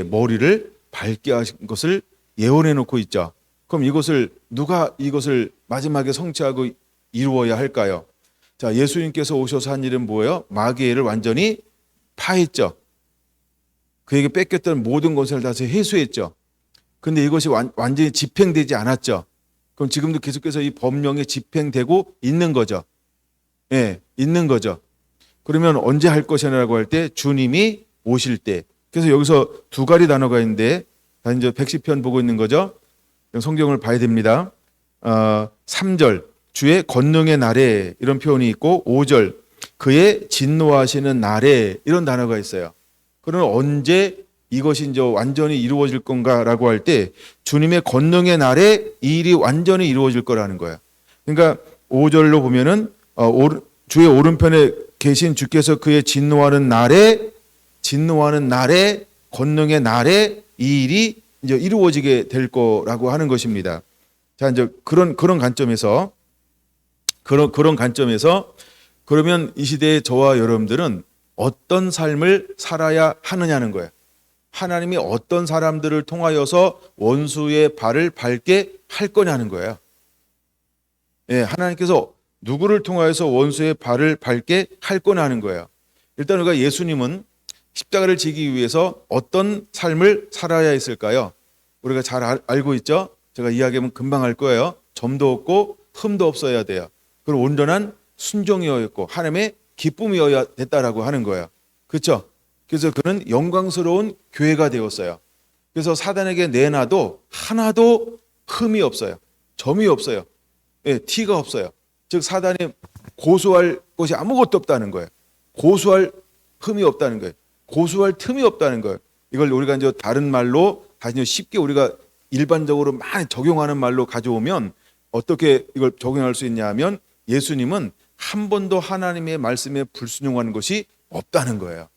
머리를 밟게 하신 것을 예언해 놓고 있죠. 그럼 누가 이것을 마지막에 성취하고 이루어야 할까요? 자, 예수님께서 오셔서 한 일은 뭐예요? 마귀를 완전히 파했죠. 그에게 뺏겼던 모든 것을 다시 회수했죠. 근데 이것이 완전히 집행되지 않았죠. 그럼 지금도 계속해서 이 법령이 집행되고 있는 거죠. 있는 거죠. 그러면 언제 할 것이냐라고 할 때 주님이 오실 때. 그래서 여기서 두 가지 단어가 있는데 다 이제 110편 보고 있는 거죠. 성경을 봐야 됩니다. 3절 주의 권능의 날에 이런 표현이 있고 5절 그의 진노하시는 날에 이런 단어가 있어요. 그러면 언제 이것이 이제 완전히 이루어질 건가라고 할 때 주님의 권능의 날에 이 일이 완전히 이루어질 거라는 거예요. 그러니까 5절로 보면은 주의 오른편에 계신 주께서 그의 진노하는 날에 권능의 날에 이 일이 이제 이루어지게 될 거라고 하는 것입니다. 자, 이제 그런 관점에서 그러면 이 시대의 저와 여러분들은 어떤 삶을 살아야 하느냐는 거예요. 하나님이 어떤 사람들을 통하여서 원수의 발을 밟게 할 거냐는 거예요. 예, 하나님께서 누구를 통하여서 원수의 발을 밟게 할 거냐는 거예요. 일단 우리가 예수님은 십자가를 지기 위해서 어떤 삶을 살아야 했을까요? 우리가 잘 알고 있죠? 제가 이야기하면 금방 할 거예요. 점도 없고 흠도 없어야 돼요. 그리고 온전한 순종이었고 하나님의 기쁨이어야 됐다라고 하는 거예요. 그렇죠? 그래서 그는 영광스러운 교회가 되었어요. 그래서 사단에게 내놔도 하나도 흠이 없어요. 점이 없어요. 예, 티가 없어요. 즉 사단이 고소할 것이 아무것도 없다는 거예요. 고소할 흠이 없다는 거예요. 고소할 틈이 없다는 거예요. 이걸 우리가 이제 다른 말로 다시 쉽게 우리가 일반적으로 많이 적용하는 말로 가져오면 어떻게 이걸 적용할 수 있냐 하면 예수님은 한 번도 하나님의 말씀에 불순종하는 것이 없다는 거예요.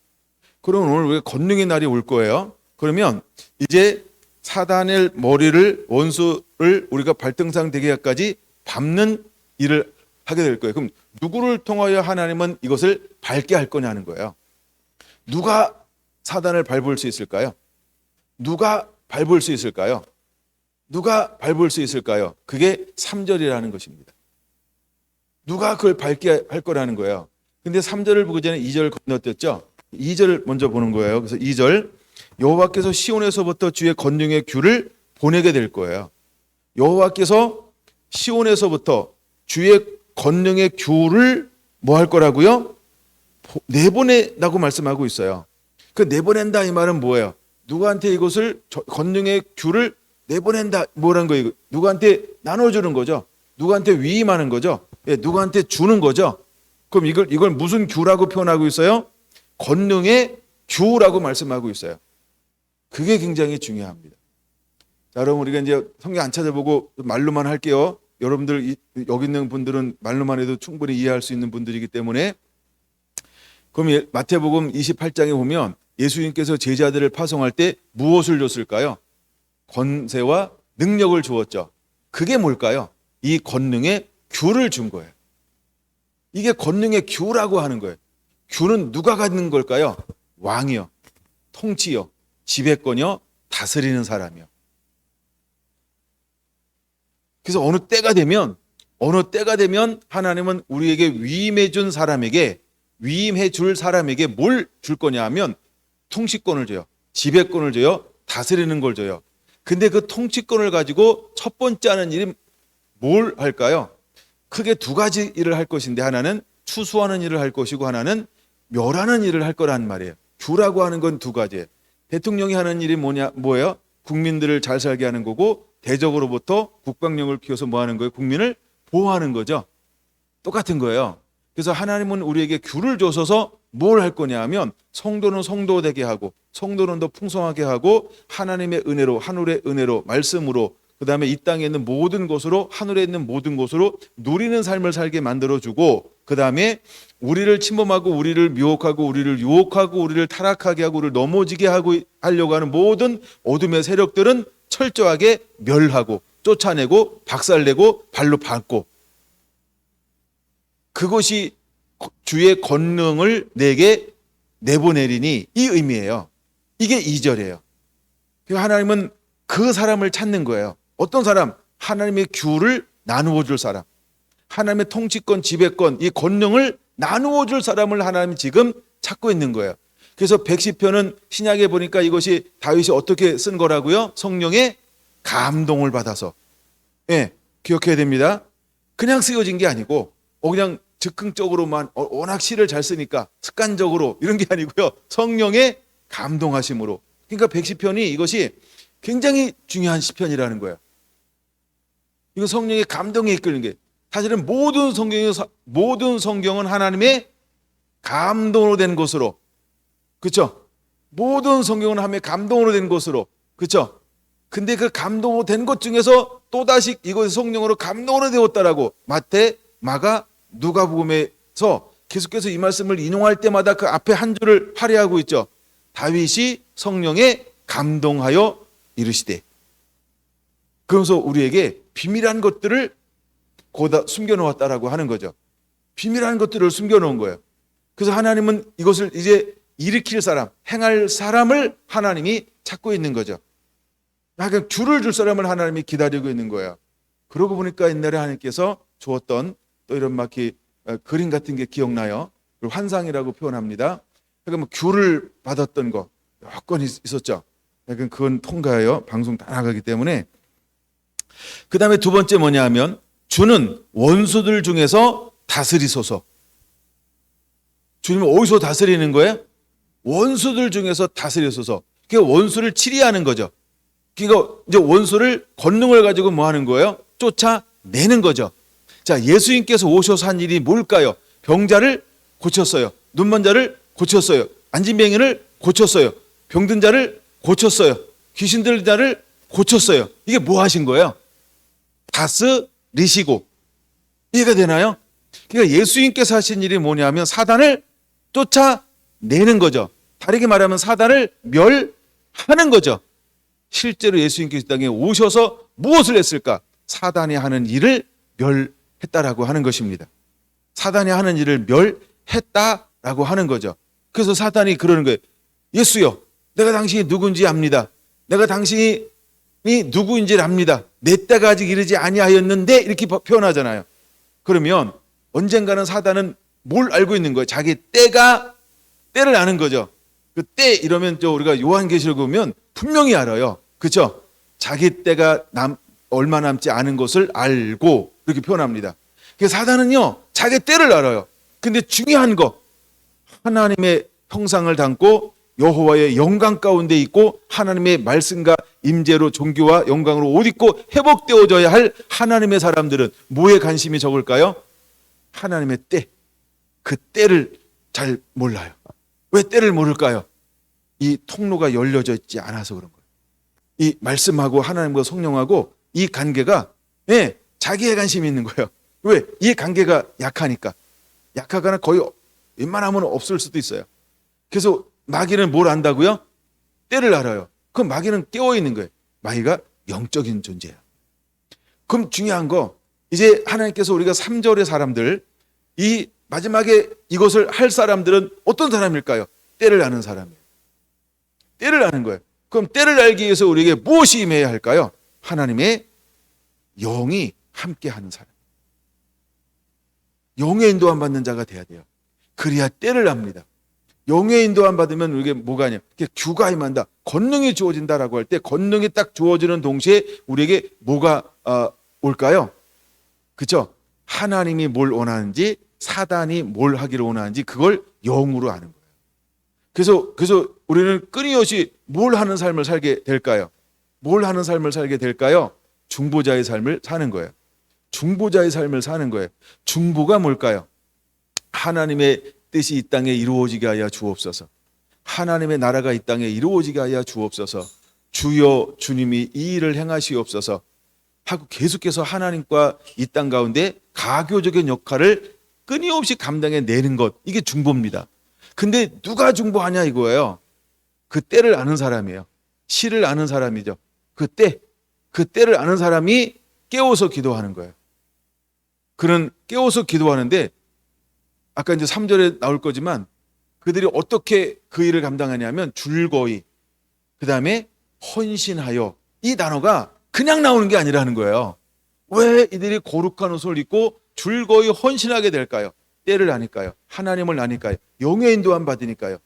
그럼 오늘 우리가 권능의 날이 올 거예요. 그러면 이제 사단의 머리를 원수를 우리가 발등상 되게 하기까지 밟는 일을 하게 될 거예요. 그럼 누구를 통하여 하나님은 이것을 밟게 할 거냐는 거예요. 누가 사단을 밟을 수 있을까요? 누가 밟을 수 있을까요? 누가 밟을 수 있을까요? 그게 3절이라는 것입니다. 누가 그걸 밟게 할 거라는 거예요. 근데 3절을 보기 전에 2절 건너뛰었죠? 2절 먼저 보는 거예요. 그래서 2절 여호와께서 시온에서부터 주의 권능의 규를 보내게 될 거예요. 여호와께서 시온에서부터 주의 권능의 규를 뭐 할 거라고요? 내보낸다고 말씀하고 있어요. 그 내보낸다 이 말은 뭐예요? 누구한테 이것을 권능의 규를 내보낸다 뭐란 거예요? 누구한테 나눠주는 거죠. 누구한테 위임하는 거죠. 예, 누구한테 주는 거죠. 그럼 이걸 무슨 규라고 표현하고 있어요? 권능의 규라고 말씀하고 있어요. 그게 굉장히 중요합니다. 자, 여러분 우리가 이제 성경 안 찾아보고 말로만 할게요. 여러분들 여기 있는 분들은 말로만 해도 충분히 이해할 수 있는 분들이기 때문에 그럼 마태복음 28장에 보면 예수님께서 제자들을 파송할 때 무엇을 줬을까요? 권세와 능력을 주었죠. 그게 뭘까요? 이 권능의 규를 준 거예요. 이게 권능의 규라고 하는 거예요. 규는 누가 갖는 걸까요? 왕이요, 통치요, 지배권이요, 다스리는 사람이요. 그래서 어느 때가 되면 하나님은 우리에게 위임해 줄 사람에게 뭘 줄 거냐 하면 통치권을 줘요. 지배권을 줘요. 다스리는 걸 줘요. 근데 그 통치권을 가지고 첫 번째 하는 일이 뭘 할까요? 크게 두 가지 일을 할 것인데 하나는 추수하는 일을 할 것이고 하나는 멸하는 일을 할 거란 말이에요. 규라고 하는 건 두 가지예요. 대통령이 하는 일이 뭐예요? 국민들을 잘 살게 하는 거고 대적으로부터 국방력을 키워서 뭐 하는 거예요? 국민을 보호하는 거죠. 똑같은 거예요. 그래서 하나님은 우리에게 규를 줘서 뭘 할 거냐 하면 성도는 성도되게 하고 성도는 더 풍성하게 하고 하나님의 은혜로 하늘의 은혜로 말씀으로 그다음에 이 땅에 있는 모든 것으로 하늘에 있는 모든 것으로 누리는 삶을 살게 만들어주고 그다음에 우리를 침범하고 우리를 미혹하고 우리를 유혹하고 우리를 타락하게 하고 우리를 넘어지게 하려고 하는 모든 어둠의 세력들은 철저하게 멸하고 쫓아내고 박살내고 발로 밟고 그것이 주의 권능을 내게 내보내리니 이 의미예요. 이게 2절이에요. 하나님은 그 사람을 찾는 거예요. 어떤 사람? 하나님의 규를 나누어 줄 사람. 하나님의 통치권, 지배권, 이 권능을 나누어 줄 사람을 하나님이 지금 찾고 있는 거예요. 그래서 110편은 신약에 보니까 이것이 다윗이 어떻게 쓴 거라고요? 성령의 감동을 받아서. 예, 기억해야 됩니다. 그냥 쓰여진 게 아니고 그냥 즉흥적으로만 워낙 시를 잘 쓰니까 습관적으로 이런 게 아니고요. 성령의 감동하심으로. 그러니까 110편이 이것이 굉장히 중요한 시편이라는 거예요. 이거 성령의 감동에 이끌는 게 사실은 모든 성경은 하나님의 감동으로 된 것으로. 그렇죠? 모든 성경은 하면 감동으로 된 것으로. 그렇죠? 근데 그 감동으로 된 것 중에서 또다시 이것이 성령으로 감동으로 되었다라고 마태, 마가, 누가복음에서 계속해서 이 말씀을 인용할 때마다 그 앞에 한 줄을 할애하고 있죠. 다윗이 성령에 감동하여 이르시되. 그러면서 우리에게 비밀한 것들을 거기다 숨겨놓았다라고 하는 거죠. 비밀한 것들을 숨겨놓은 거예요. 그래서 하나님은 이것을 이제 일으킬 사람, 행할 사람을 하나님이 찾고 있는 거죠. 그냥 줄을 줄 사람을 하나님이 기다리고 있는 거예요. 그러고 보니까 옛날에 하나님께서 주었던 또 이런 막 그림 같은 게 기억나요. 환상이라고 표현합니다. 그러니까 뭐 귤을 받았던 거 몇 건 있었죠. 그건 통과해요. 방송 다 나가기 때문에. 그 다음에 두 번째 뭐냐 하면 주는 원수들 중에서 다스리소서. 주님은 어디서 다스리는 거예요? 원수들 중에서 다스리소서. 그러니까 원수를 치리하는 거죠. 그러니까 이제 원수를 권능을 가지고 뭐 하는 거예요? 쫓아내는 거죠. 자, 예수님께서 오셔서 한 일이 뭘까요? 병자를 고쳤어요. 눈먼 자를 고쳤어요. 안진병인을 고쳤어요. 병든 자를 고쳤어요. 귀신 들린 자를 고쳤어요. 이게 뭐 하신 거예요? 다스리시고. 이해가 되나요? 그러니까 예수님께서 하신 일이 뭐냐면 사단을 쫓아내는 거죠. 다르게 말하면 사단을 멸하는 거죠. 실제로 예수님께서 이 땅에 오셔서 무엇을 했을까? 사단이 하는 일을 멸했다라고 하는 것입니다. 사단이 하는 일을 멸했다라고 하는 거죠. 그래서 사단이 그러는 거예요. 예수요, 내가 당신이 누군지 압니다. 내가 당신이 누구인지를 압니다. 내 때가 아직 이르지 아니하였는데 이렇게 표현하잖아요. 그러면 언젠가는 사단은 뭘 알고 있는 거예요? 자기 때를 아는 거죠. 그 때 이러면 또 우리가 요한계시록 보면 분명히 알아요. 그렇죠? 자기 때가 얼마 남지 않은 것을 알고 이렇게 표현합니다. 그래서 사단은요, 자기 때를 알아요. 근데 중요한 거, 하나님의 형상을 담고 여호와의 영광 가운데 있고 하나님의 말씀과 임재로 존귀와 영광으로 옷 입고 회복되어져야 할 하나님의 사람들은 뭐에 관심이 적을까요? 하나님의 때, 그 때를 잘 몰라요. 왜 때를 모를까요? 이 통로가 열려져 있지 않아서 그런 거예요. 이 말씀하고 하나님과 성령하고 이 관계가 자기의 관심이 있는 거예요. 왜? 이 관계가 약하니까. 약하거나 거의 웬만하면 없을 수도 있어요. 그래서 마귀는 뭘 안다고요? 때를 알아요. 그럼 마귀는 깨어있는 거예요. 마귀가 영적인 존재예요. 그럼 중요한 거, 이제 하나님께서 우리가 3절의 사람들, 이 마지막에 이것을 할 사람들은 어떤 사람일까요? 때를 아는 사람이에요. 때를 아는 거예요. 그럼 때를 알기 위해서 우리에게 무엇이 임해야 할까요? 하나님의 영이 함께하는 사람. 영의 인도함 받는 자가 돼야 돼요. 그래야 때를 압니다. 영의 인도함 받으면 우리에게 뭐가 아니야? 규가 임한다. 권능이 주어진다라고 할 때 권능이 딱 주어지는 동시에 우리에게 뭐가 올까요? 그렇죠? 하나님이 뭘 원하는지, 사단이 뭘 하기를 원하는지 그걸 영으로 아는 거예요. 그래서 우리는 끊임없이 뭘 하는 삶을 살게 될까요? 뭘 하는 삶을 살게 될까요? 중보자의 삶을 사는 거예요. 중보자의 삶을 사는 거예요. 중보가 뭘까요? 하나님의 뜻이 이 땅에 이루어지게 하여 주옵소서. 하나님의 나라가 이 땅에 이루어지게 하여 주옵소서. 주여 주님이 이 일을 행하시옵소서 하고 계속해서 하나님과 이 땅 가운데 가교적인 역할을 끊임없이 감당해 내는 것, 이게 중보입니다. 근데 누가 중보하냐 이거예요. 그 때를 아는 사람이에요. 시를 아는 사람이죠. 그 때를 아는 사람이 깨워서 기도하는 거예요. 그는 깨워서 기도하는데 아까 이제 3절에 나올 거지만 그들이 어떻게 그 일을 감당하냐면 줄거이, 그 다음에 헌신하여, 이 단어가 그냥 나오는 게 아니라는 거예요. 왜 이들이 거룩한 옷을 입고 줄거이 헌신하게 될까요? 때를 아니까요. 하나님을 아니까요. 영의 인도함 받으니까요.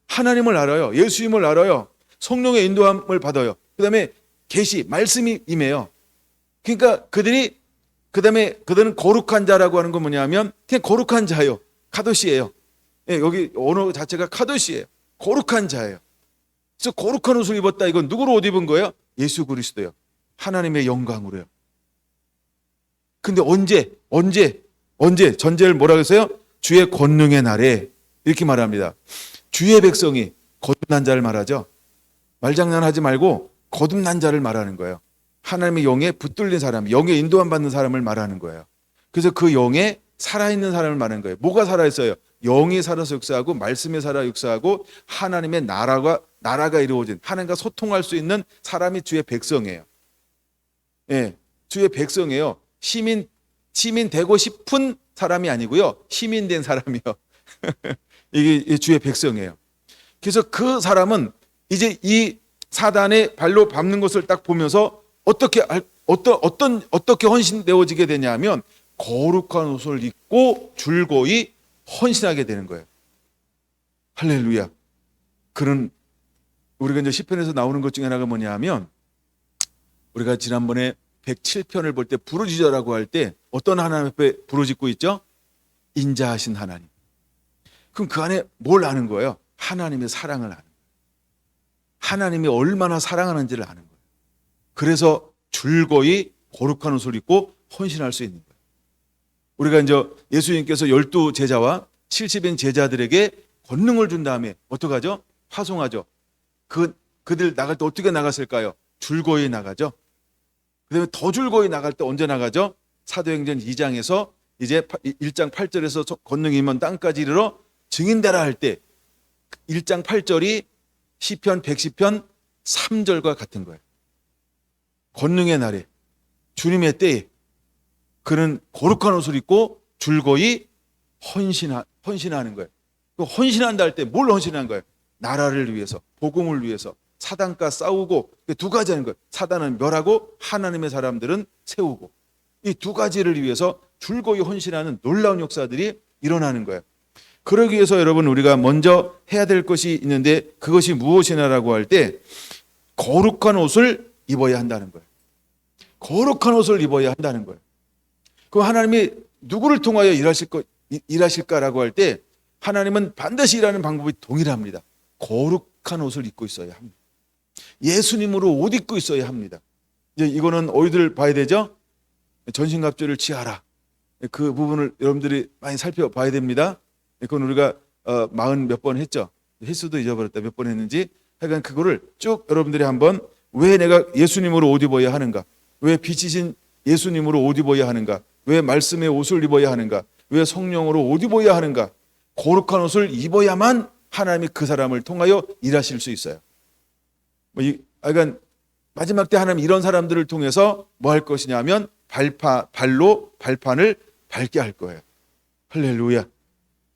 하나님을 알아요. 예수님을 알아요. 성령의 인도함을 받아요. 그 다음에 계시, 말씀이 임해요. 그러니까 그들은 거룩한 자라고 하는 건 뭐냐면 그냥 거룩한 자예요. 카도시예요. 여기 언어 자체가 카도시예요. 거룩한 자예요. 그래서 거룩한 옷을 입었다. 이건 누구로 옷 입은 거예요? 예수 그리스도요. 하나님의 영광으로요. 근데 언제 전제를 뭐라고 했어요? 주의 권능의 날에 이렇게 말합니다. 주의 백성이 거듭난 자를 말하죠. 말장난하지 말고 거듭난 자를 말하는 거예요. 하나님의 영에 붙들린 사람, 영에 인도함 받는 사람을 말하는 거예요. 그래서 그 영에 살아있는 사람을 말하는 거예요. 뭐가 살아있어요? 영이 살아서 역사하고 말씀이 살아 역사하고 하나님의 나라가 이루어진, 하나님과 소통할 수 있는 사람이 주의 백성이에요. 예, 주의 백성이에요. 시민 되고 싶은 사람이 아니고요. 시민 된 사람이요. 이게 주의 백성이에요. 그래서 그 사람은 이제 이 사단의 발로 밟는 것을 딱 보면서 어떻게 헌신되어지게 되냐면 거룩한 옷을 입고 줄거이 헌신하게 되는 거예요. 할렐루야. 그런 우리가 이제 시편에서 나오는 것 중에 하나가 뭐냐면 우리가 지난번에 107편을 볼 때 부르짖으라고 할 때 어떤 하나님 앞에 부르짖고 있죠? 인자하신 하나님. 그럼 그 안에 뭘 아는 거예요? 하나님의 사랑을 아는 거예요. 하나님이 얼마나 사랑하는지를 아는 거예요. 그래서 줄거이 거룩한 옷을 입고 헌신할 수 있는 거예요. 우리가 이제 예수님께서 12 제자와 70인 제자들에게 권능을 준 다음에 어떻게 하죠? 파송하죠. 그들 나갈 때 어떻게 나갔을까요? 줄거이 나가죠. 그다음에 더 줄거이 나갈 때 언제 나가죠? 사도행전 2장에서 이제 1장 8절에서 권능이 임한 땅까지 이르러 증인되라 할 때 1장 8절이 시편 110편 3절과 같은 거예요. 권능의 날에 주님의 때에 그는 거룩한 옷을 입고 줄거이 헌신하는 거예요. 헌신한다 할 때 뭘 헌신한 거예요? 나라를 위해서, 복음을 위해서, 사단과 싸우고 두 가지 하는 거예요. 사단은 멸하고 하나님의 사람들은 세우고 이 두 가지를 위해서 줄거이 헌신하는 놀라운 역사들이 일어나는 거예요. 그러기 위해서 여러분 우리가 먼저 해야 될 것이 있는데 그것이 무엇이냐라고 할 때 거룩한 옷을 입어야 한다는 거예요. 거룩한 옷을 입어야 한다는 거예요. 그럼 하나님이 누구를 통하여 일하실까라고 할 때 하나님은 반드시 일하는 방법이 동일합니다. 거룩한 옷을 입고 있어야 합니다. 예수님으로 옷 입고 있어야 합니다. 이제 이거는 어디들 봐야 되죠? 전신갑주를 취하라. 그 부분을 여러분들이 많이 살펴봐야 됩니다. 그건 우리가 40 몇 번 했죠. 횟수도 잊어버렸다. 몇 번 했는지. 하여간 그거를 쭉 여러분들이 한번 왜 내가 예수님으로 옷 입어야 하는가? 왜 빛이신 예수님으로 옷 입어야 하는가? 왜 말씀의 옷을 입어야 하는가? 왜 성령으로 옷 입어야 하는가? 거룩한 옷을 입어야만 하나님이 그 사람을 통하여 일하실 수 있어요. 그러니까 마지막 때 하나님 이런 사람들을 통해서 뭐 할 것이냐면 발로 발판을 밟게 할 거예요. 할렐루야.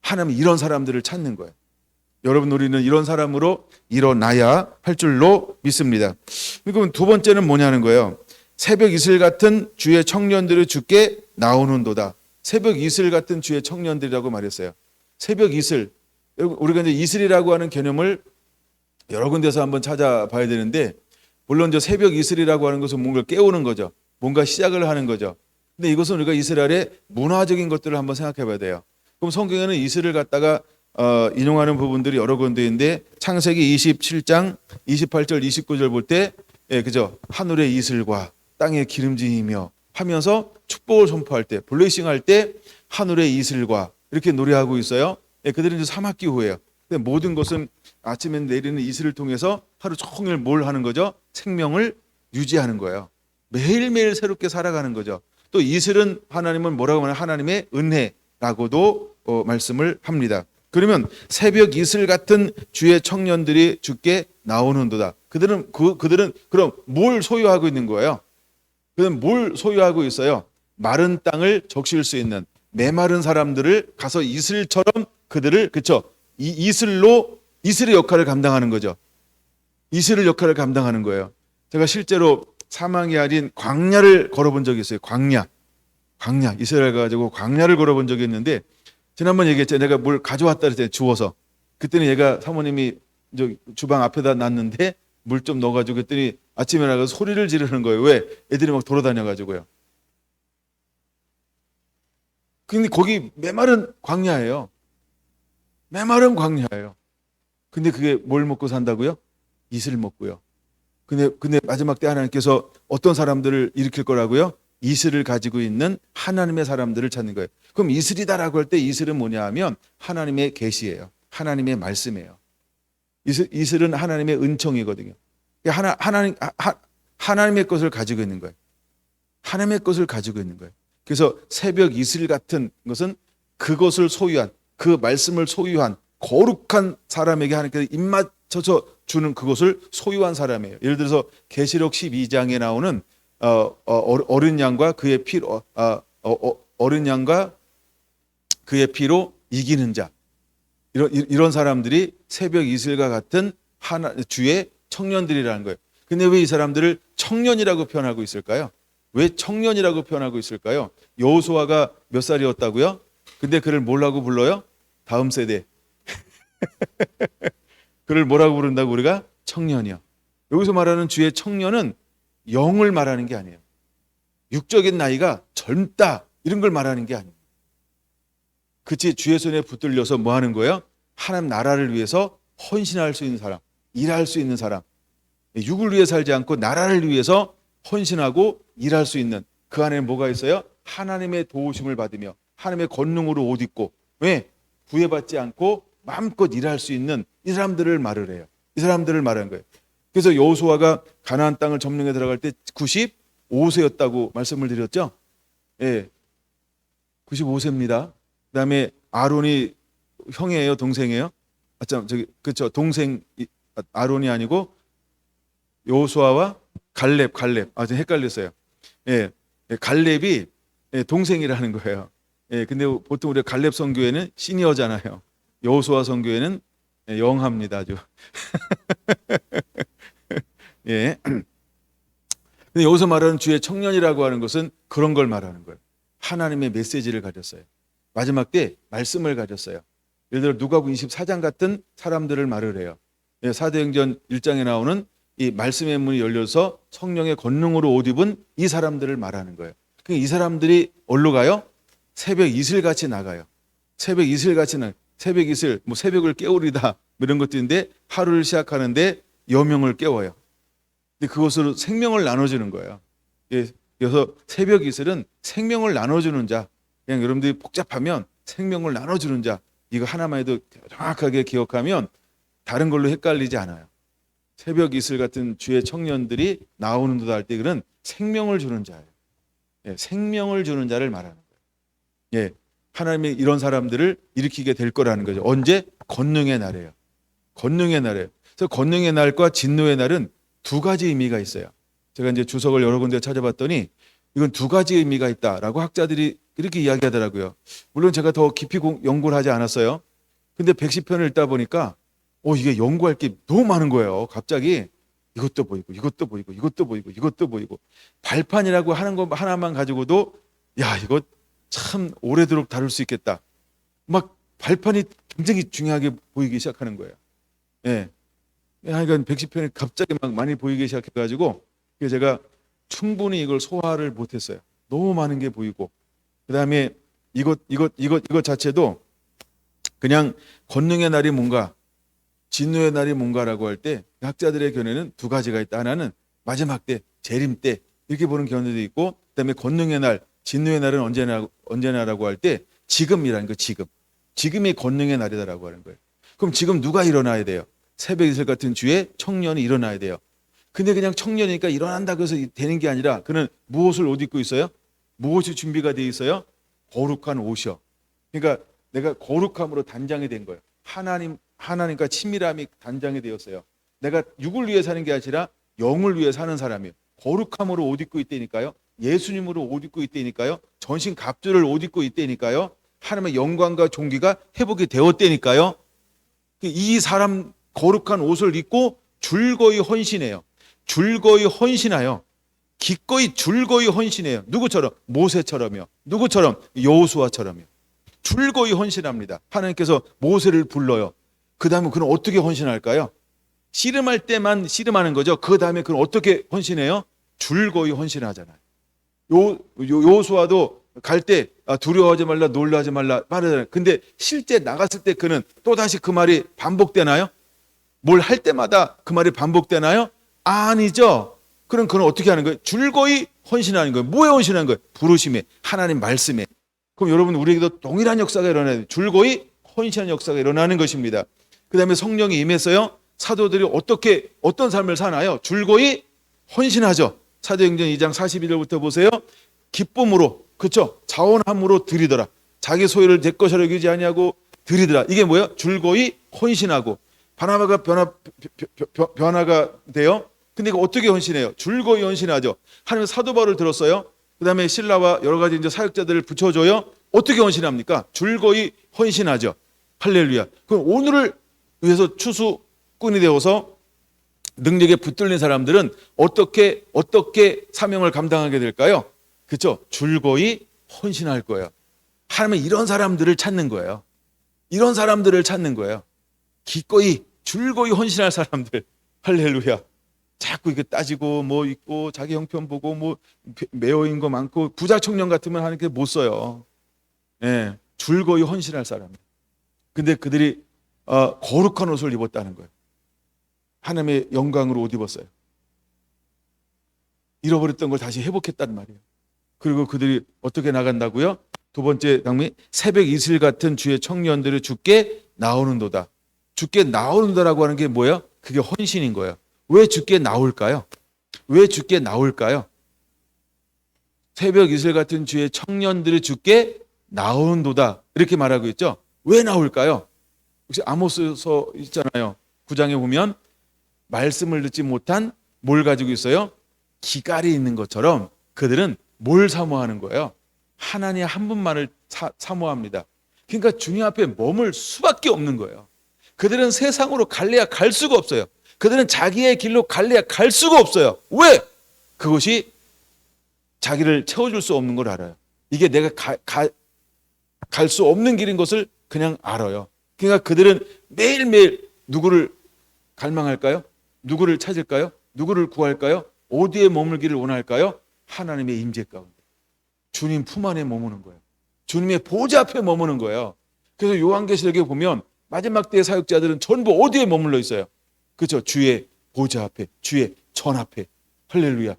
하나님 이런 사람들을 찾는 거예요. 여러분 우리는 이런 사람으로 일어나야 할 줄로 믿습니다. 그럼 두 번째는 뭐냐는 거예요. 새벽 이슬 같은 주의 청년들을 주께 나오는도다. 새벽 이슬 같은 주의 청년들이라고 말했어요. 새벽 이슬. 우리가 이제 이슬이라고 하는 개념을 여러 군데서 한번 찾아봐야 되는데 물론 이제 새벽 이슬이라고 하는 것은 뭔가를 깨우는 거죠. 뭔가 시작을 하는 거죠. 근데 이것은 우리가 이스라엘의 문화적인 것들을 한번 생각해 봐야 돼요. 그럼 성경에는 이슬을 갖다가 인용하는 부분들이 여러 군데인데 창세기 27장 28절 29절 볼 때 그죠? 하늘의 이슬과 땅의 기름짐이며 하면서 축복을 선포할 때 블레싱 할 때 하늘의 이슬과 이렇게 노래하고 있어요. 그들은 이제 사막기 후예요. 근데 모든 것은 아침에 내리는 이슬을 통해서 하루 종일 뭘 하는 거죠? 생명을 유지하는 거예요. 매일매일 새롭게 살아가는 거죠. 또 이슬은 하나님은 뭐라고 하냐면 하나님의 은혜라고도 말씀을 합니다. 그러면 새벽 이슬 같은 주의 청년들이 주께 나오는도다. 그들은 그럼 뭘 소유하고 있는 거예요? 그들은 뭘 소유하고 있어요? 마른 땅을 적실 수 있는 메마른 사람들을 가서 이슬처럼 그들을 그쵸? 이 이슬의 역할을 감당하는 거죠. 이슬의 역할을 감당하는 거예요. 제가 실제로 사망이 아닌 광야를 걸어본 적이 있어요. 광야 이스라엘 가지고 광야를 걸어본 적이 있는데 지난번 얘기했죠. 내가 뭘 가져왔다 그랬잖아요. 주워서. 그때는 얘가 사모님이 주방 앞에다 놨는데 물 좀 넣어가지고 그랬더니 아침에 나가서 소리를 지르는 거예요. 왜? 애들이 막 돌아다녀가지고요. 근데 거기 메마른 광야예요. 메마른 광야예요. 근데 그게 뭘 먹고 산다고요? 이슬 먹고요. 근데 마지막 때 하나님께서 어떤 사람들을 일으킬 거라고요? 이슬을 가지고 있는 하나님의 사람들을 찾는 거예요. 그럼 이슬이다라고 할 때 이슬은 뭐냐 하면 하나님의 계시예요. 하나님의 말씀이에요. 이슬은 하나님의 은총이거든요. 하나님의 것을 가지고 있는 거예요. 하나님의 것을 가지고 있는 거예요. 그래서 새벽 이슬 같은 것은 그것을 소유한, 그 말씀을 소유한 거룩한 사람에게 하나님께서 입맞춰서 주는 그것을 소유한 사람이에요. 예를 들어서 계시록 12장에 나오는 어린 양과 그의 피로 어린 양과 그의 피로 이기는 자, 이런 사람들이 새벽 이슬과 같은 주의 청년들이라는 거예요. 근데 왜 이 사람들을 청년이라고 표현하고 있을까요? 왜 청년이라고 표현하고 있을까요? 여호수아가 몇 살이었다고요? 근데 그를 뭐라고 불러요? 다음 세대. 그를 뭐라고 부른다고 우리가? 청년이요. 여기서 말하는 주의 청년은 영을 말하는 게 아니에요. 육적인 나이가 젊다 이런 걸 말하는 게 아니에요. 그치, 주의 손에 붙들려서 뭐 하는 거예요? 하나님 나라를 위해서 헌신할 수 있는 사람, 일할 수 있는 사람, 육을 위해 살지 않고 나라를 위해서 헌신하고 일할 수 있는, 그 안에 뭐가 있어요? 하나님의 도우심을 받으며 하나님의 권능으로 옷 입고, 왜? 구애받지 않고 마음껏 일할 수 있는 이 사람들을 말을 해요. 이 사람들을 말하는 거예요. 그래서 여호수아가 가나안 땅을 점령해 들어갈 때 95세였다고 말씀을 드렸죠. 예, 95세입니다. 그다음에 아론이 형이에요, 동생이에요? 그렇죠. 동생 아론이 아니고 여호수아와 갈렙. 좀 헷갈렸어요. 예, 갈렙이 동생이라는 거예요. 예, 근데 보통 우리가 갈렙 선교회는 시니어잖아요. 여호수아 선교회는 영합니다, 아주. 예. 근데 여기서 말하는 주의 청년이라고 하는 것은 그런 걸 말하는 거예요. 하나님의 메시지를 가졌어요. 마지막 때 말씀을 가졌어요. 예를 들어 누가복음 24장 같은 사람들을 말을 해요. 사도행전 1장에 나오는 이 말씀의 문이 열려서 성령의 권능으로 옷 입은 이 사람들을 말하는 거예요. 이 사람들이 어디로 가요? 새벽 이슬같이 나가요. 새벽 이슬같이 새벽 이슬, 뭐 새벽을 깨우리다 이런 것들인데 하루를 시작하는데 여명을 깨워요. 근데 그것으로 생명을 나눠주는 거예요. 그래서 새벽 이슬은 생명을 나눠주는 자. 그냥 여러분들이 복잡하면 생명을 나눠주는 자, 이거 하나만 해도 정확하게 기억하면 다른 걸로 헷갈리지 않아요. 새벽 이슬 같은 주의 청년들이 나오는 듯 할 때 그는 생명을 주는 자예요. 예, 생명을 주는 자를 말하는 거예요. 예, 하나님이 이런 사람들을 일으키게 될 거라는 거죠. 언제? 권능의 날이에요. 권능의 날이에요. 그래서 권능의 날과 진노의 날은 두 가지 의미가 있어요. 제가 이제 주석을 여러 군데 찾아봤더니 이건 두 가지 의미가 있다라고 학자들이 이렇게 이야기하더라고요. 물론 제가 더 깊이 연구를 하지 않았어요. 근데 110편을 읽다 보니까 이게 연구할 게 너무 많은 거예요. 갑자기 이것도 보이고 이것도 보이고 이것도 보이고 이것도 보이고, 발판이라고 하는 거 하나만 가지고도 야, 이거 참 오래도록 다룰 수 있겠다. 막 발판이 굉장히 중요하게 보이기 시작하는 거예요. 예. 그러니까 110편이 갑자기 막 많이 보이기 시작해가지고 제가 충분히 이걸 소화를 못했어요. 너무 많은 게 보이고, 그 다음에 이것 자체도 그냥 권능의 날이 뭔가, 진노의 날이 뭔가라고 할 때 학자들의 견해는 두 가지가 있다. 하나는 마지막 때, 재림 때 이렇게 보는 견해도 있고, 그다음에 권능의 날, 진노의 날은 언제나라고 할 때 지금이라는 거, 지금이 권능의 날이다라고 하는 거예요. 그럼 지금 누가 일어나야 돼요? 새벽 이슬 같은 주의 청년이 일어나야 돼요. 근데 그냥 청년이니까 일어난다고 해서 되는 게 아니라 그는 무엇을 옷 입고 있어요? 무엇이 준비가 되어 있어요? 거룩한 옷이요. 그러니까 내가 거룩함으로 단장이 된 거예요. 하나님과 친밀함이 단장이 되었어요. 내가 육을 위해 사는 게 아니라 영을 위해 사는 사람이에요. 거룩함으로 옷 입고 있다니까요. 예수님으로 옷 입고 있다니까요. 전신 갑주를 옷 입고 있다니까요. 하나님의 영광과 존귀가 회복이 되었다니까요. 이 사람 거룩한 옷을 입고 줄거이 헌신해요. 줄거이 헌신하여 기꺼이 줄거이 헌신해요. 누구처럼? 모세처럼요. 누구처럼? 여호수아처럼요. 줄거이 헌신합니다. 하나님께서 모세를 불러요. 그 다음에 그는 어떻게 헌신할까요? 씨름할 때만 씨름하는 거죠. 그 다음에 그는 어떻게 헌신해요? 줄거이 헌신하잖아요. 여호수아도 갈 때 두려워하지 말라, 놀라지 말라 말하잖아요. 근데 실제 나갔을 때 그는 또다시 그 말이 반복되나요? 뭘 할 때마다 그 말이 반복되나요? 아니죠. 그럼 그는 어떻게 하는 거예요? 줄거이 헌신하는 거예요. 뭐에 헌신하는 거예요? 부르심에, 하나님 말씀에. 그럼 여러분, 우리에게도 동일한 역사가 일어나야 돼요. 줄거이 헌신하는 역사가 일어나는 것입니다. 그 다음에 성령이 임해서요, 사도들이 어떤 삶을 사나요? 줄거이 헌신하죠. 사도행전 2장 41절부터 보세요. 기쁨으로, 그렇죠? 자원함으로 드리더라. 자기 소유를 내 것이라 여기지 아니하고 드리더라. 이게 뭐예요? 줄거이 헌신하고. 바나바가 변화가 돼요. 근데 이거 어떻게 헌신해요? 줄거이 헌신하죠. 하나님 사도 바울을 들었어요. 그 다음에 신라와 여러 가지 이제 사역자들을 붙여줘요. 어떻게 헌신합니까? 줄거이 헌신하죠. 할렐루야. 그럼 오늘을 위해서 추수꾼이 되어서 능력에 붙들린 사람들은 어떻게 사명을 감당하게 될까요? 그렇죠? 줄거이 헌신할 거예요. 하나님은 이런 사람들을 찾는 거예요. 이런 사람들을 찾는 거예요. 기꺼이 줄거이 헌신할 사람들. 할렐루야. 자꾸 이게 따지고 뭐 있고 자기 형편 보고 뭐 매어인 거 많고 부자 청년 같으면 하나님께 못 써요. 예, 줄거이 헌신할 사람들. 근데 그들이 거룩한 옷을 입었다는 거예요. 하나님의 영광으로 옷 입었어요. 잃어버렸던 걸 다시 회복했단 말이에요. 그리고 그들이 어떻게 나간다고요? 두 번째 장면이 새벽 이슬 같은 주의 청년들을 주께 나오는도다. 주께 나오는다라고 하는 게 뭐예요? 그게 헌신인 거예요. 왜 주께 나올까요? 왜 주께 나올까요? 새벽 이슬 같은 주의 청년들을 주께 나오는도다. 이렇게 말하고 있죠. 왜 나올까요? 혹시 아모스서 있잖아요. 9장에 보면 말씀을 듣지 못한 뭘 가지고 있어요? 기갈이 있는 것처럼 그들은 뭘 사모하는 거예요? 하나님 한 분만을 사모합니다. 그러니까 주님 앞에 머물 수밖에 없는 거예요. 그들은 세상으로 갈래야 갈 수가 없어요. 그들은 자기의 길로 갈래야 갈 수가 없어요. 왜? 그것이 자기를 채워줄 수 없는 걸 알아요. 이게 내가 갈 수 없는 길인 것을 그냥 알아요. 그러니까 그들은 매일매일 누구를 갈망할까요? 누구를 찾을까요? 누구를 구할까요? 어디에 머물기를 원할까요? 하나님의 임재 가운데. 주님 품 안에 머무는 거예요. 주님의 보좌 앞에 머무는 거예요. 그래서 요한계시록에 보면 마지막 때의 사역자들은 전부 어디에 머물러 있어요? 그렇죠? 주의 보좌 앞에, 주의 전 앞에. 할렐루야.